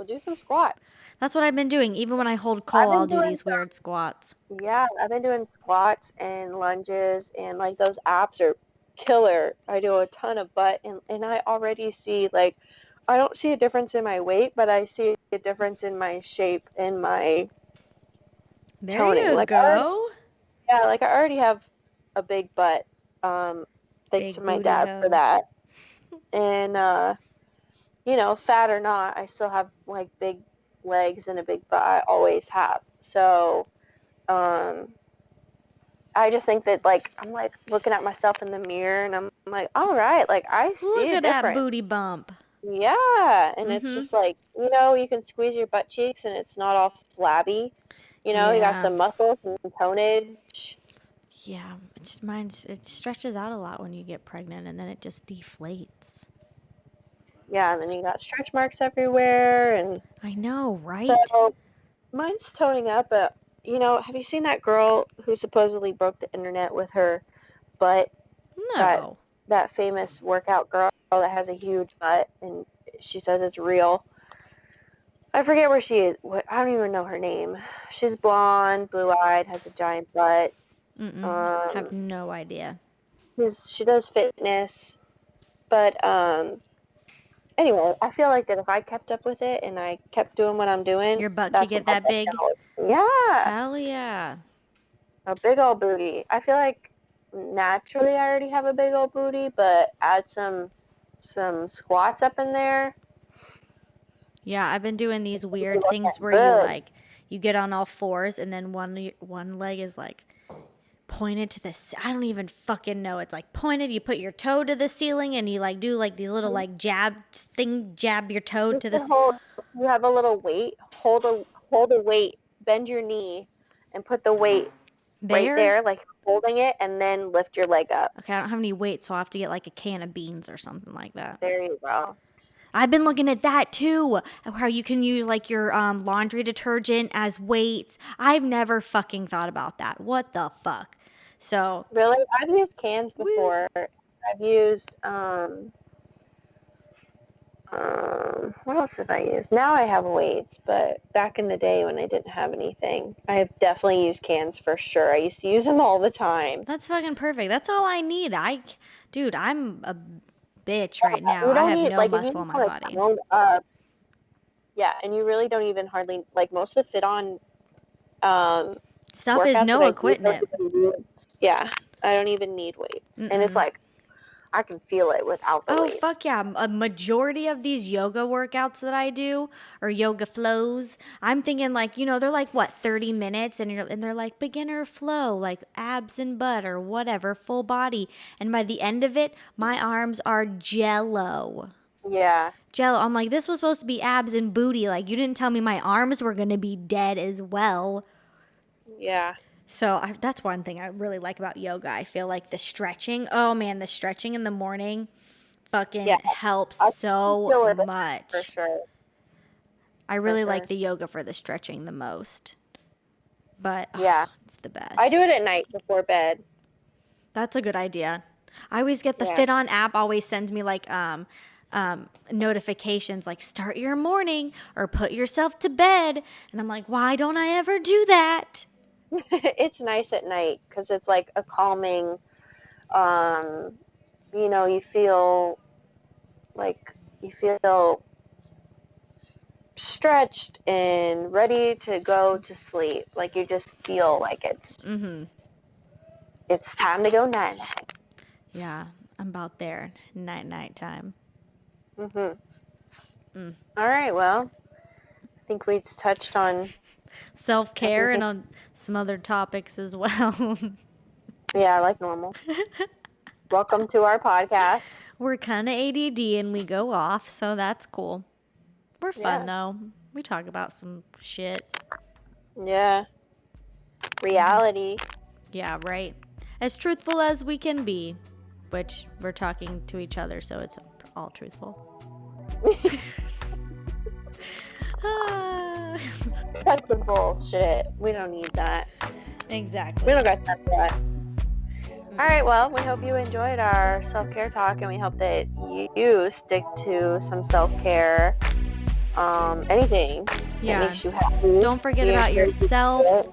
[SPEAKER 2] We'll do some squats.
[SPEAKER 1] That's what I've been doing. Even when I hold
[SPEAKER 2] I've
[SPEAKER 1] Cole, I'll
[SPEAKER 2] been
[SPEAKER 1] do
[SPEAKER 2] doing
[SPEAKER 1] these weird squats.
[SPEAKER 2] Yeah, I've been doing squats and lunges, and like those abs are killer. I do a ton of butt, and I already see like I don't see a difference in my weight, but I see a difference in my shape and my
[SPEAKER 1] There
[SPEAKER 2] toning.
[SPEAKER 1] you
[SPEAKER 2] Like
[SPEAKER 1] go.
[SPEAKER 2] like I already have a big butt. Um, Thanks to
[SPEAKER 1] Big
[SPEAKER 2] my
[SPEAKER 1] booty
[SPEAKER 2] dad for
[SPEAKER 1] hoe.
[SPEAKER 2] that. And fat or not, I still have like big legs and a big butt. I always have. So, um, I just think that like I'm like looking at myself in the mirror and I'm like, all right, like I
[SPEAKER 1] Look
[SPEAKER 2] see a
[SPEAKER 1] at that
[SPEAKER 2] difference.
[SPEAKER 1] booty bump.
[SPEAKER 2] Yeah, and it's
[SPEAKER 1] Mm-hmm.
[SPEAKER 2] just like, you can squeeze your butt cheeks and it's not all flabby. You got
[SPEAKER 1] Yeah.
[SPEAKER 2] some muscles and tonage.
[SPEAKER 1] Yeah. It stretches out a lot when you get pregnant and then it just deflates.
[SPEAKER 2] Yeah, and then you got stretch marks everywhere and
[SPEAKER 1] I know, right?
[SPEAKER 2] so mine's toning up, but have you seen that girl who supposedly broke the internet with her butt? That
[SPEAKER 1] No.
[SPEAKER 2] that famous workout girl that has a huge butt and she says it's real. I forget where she is. I don't even know her name. She's blonde, blue-eyed, has a giant butt.
[SPEAKER 1] Mm-mm. Have
[SPEAKER 2] Um,
[SPEAKER 1] no idea.
[SPEAKER 2] she does fitness, but anyway, I feel like that if I kept up with it and I kept doing what I'm doing,
[SPEAKER 1] Your butt could
[SPEAKER 2] that's what
[SPEAKER 1] get
[SPEAKER 2] my
[SPEAKER 1] that
[SPEAKER 2] butt
[SPEAKER 1] big?
[SPEAKER 2] now is. Yeah,
[SPEAKER 1] Hell yeah.
[SPEAKER 2] a big old booty. I feel like naturally I already have a big old booty, but add some squats up in there,
[SPEAKER 1] Yeah, I've been doing these
[SPEAKER 2] you'll be
[SPEAKER 1] weird things
[SPEAKER 2] looking
[SPEAKER 1] where
[SPEAKER 2] good.
[SPEAKER 1] you get on all fours and then one leg is like pointed to I don't even fucking know. It's like pointed. You put your toe to the ceiling and you like do like these little like jab your toe
[SPEAKER 2] You
[SPEAKER 1] to
[SPEAKER 2] can
[SPEAKER 1] this
[SPEAKER 2] hold. You have a little weight. Hold a weight. Bend your knee, and put the weight right
[SPEAKER 1] there.
[SPEAKER 2] there, like holding it, and then lift your leg up.
[SPEAKER 1] Okay, I don't have any weight, so I'll have to get like a can of beans or something like that.
[SPEAKER 2] There you go.
[SPEAKER 1] I've been looking at that too. How you can use like your laundry detergent as weights. I've never fucking thought about that. What the fuck? So,
[SPEAKER 2] Really, I've used cans
[SPEAKER 1] woo.
[SPEAKER 2] before. I've used what else did I use? Now I have weights, but back in the day when I didn't have anything, I have definitely used cans for sure. I used to use them all the time.
[SPEAKER 1] That's fucking perfect. That's all I need. Dude, I'm a bitch right now.
[SPEAKER 2] You
[SPEAKER 1] I
[SPEAKER 2] don't
[SPEAKER 1] have
[SPEAKER 2] need
[SPEAKER 1] no
[SPEAKER 2] like if you
[SPEAKER 1] muscle in my
[SPEAKER 2] want to
[SPEAKER 1] body.
[SPEAKER 2] tone up, yeah, and you really don't even hardly like most of the fit on um,
[SPEAKER 1] Stuff is
[SPEAKER 2] workouts that
[SPEAKER 1] no
[SPEAKER 2] I do. Don't
[SPEAKER 1] equipment.
[SPEAKER 2] even need, yeah, I don't even need weights, and it's
[SPEAKER 1] Mm-mm.
[SPEAKER 2] like I can feel it without the
[SPEAKER 1] Oh,
[SPEAKER 2] weights.
[SPEAKER 1] fuck yeah. A majority of these yoga workouts that I do or yoga flows, I'm thinking like, they're like what, 30 minutes and they're like beginner flow, like abs and butt or whatever, full body. And by the end of it, my arms are jello.
[SPEAKER 2] Yeah,
[SPEAKER 1] Jello. I'm like, this was supposed to be abs and booty. Like, you didn't tell me my arms were going to be dead as well.
[SPEAKER 2] yeah,
[SPEAKER 1] So that's one thing I really like about yoga. I feel like the stretching. Oh man, the stretching in the morning fucking
[SPEAKER 2] yeah.
[SPEAKER 1] helps
[SPEAKER 2] I can
[SPEAKER 1] so
[SPEAKER 2] feel it for
[SPEAKER 1] much.
[SPEAKER 2] sure,
[SPEAKER 1] I
[SPEAKER 2] for
[SPEAKER 1] really like
[SPEAKER 2] sure.
[SPEAKER 1] the yoga for the stretching the most. But
[SPEAKER 2] Yeah,
[SPEAKER 1] it's the
[SPEAKER 2] I do
[SPEAKER 1] best.
[SPEAKER 2] it at night before bed.
[SPEAKER 1] That's a good idea. I always get the
[SPEAKER 2] Yeah.
[SPEAKER 1] Fit On app always sends me like notifications like start your morning or put yourself to bed. And I'm like, why don't I ever do that?
[SPEAKER 2] It's nice at night because it's like a calming, um, you feel like you feel stretched and ready to go to sleep. Like you just feel like
[SPEAKER 1] Mm-hmm.
[SPEAKER 2] it's time to go night night.
[SPEAKER 1] Yeah, I'm about there. Night time.
[SPEAKER 2] Mm-hmm.
[SPEAKER 1] Mm.
[SPEAKER 2] All right, well. think we touched on
[SPEAKER 1] self-care and
[SPEAKER 2] everything.
[SPEAKER 1] on some other topics as well.
[SPEAKER 2] Yeah, like normal. Welcome to our podcast.
[SPEAKER 1] We're kind of ADD and we go off, so that's cool. We're fun
[SPEAKER 2] Yeah.
[SPEAKER 1] though. We talk about some shit.
[SPEAKER 2] Yeah. Reality.
[SPEAKER 1] Yeah, right. As truthful as we can be, which we're talking to each other, so it's all truthful.
[SPEAKER 2] That's the bullshit. We don't need that.
[SPEAKER 1] Exactly.
[SPEAKER 2] We don't got time for that. All right, well, we hope you enjoyed our self-care talk, and we hope that you stick to some self-care, anything that makes you happy.
[SPEAKER 1] Don't forget about yourself.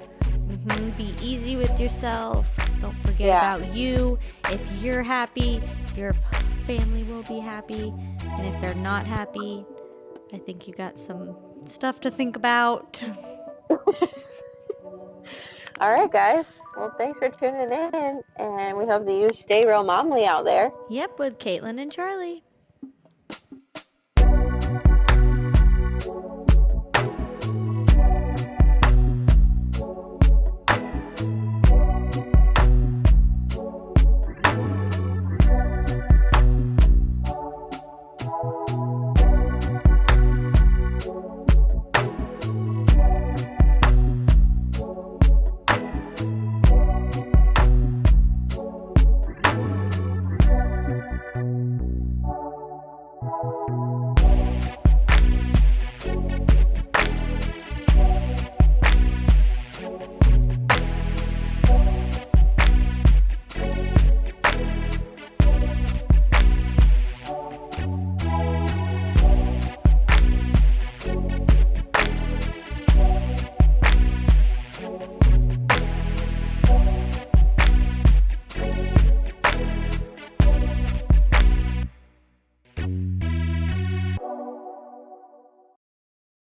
[SPEAKER 1] Be easy with yourself. Don't forget about you. If you're happy, your family will be happy. And if they're not happy, I think you got some stuff to think about.
[SPEAKER 2] All right, guys. Well, thanks for tuning in, and we hope that you stay real momly out there.
[SPEAKER 1] Yep, with Caitlin and Charlie.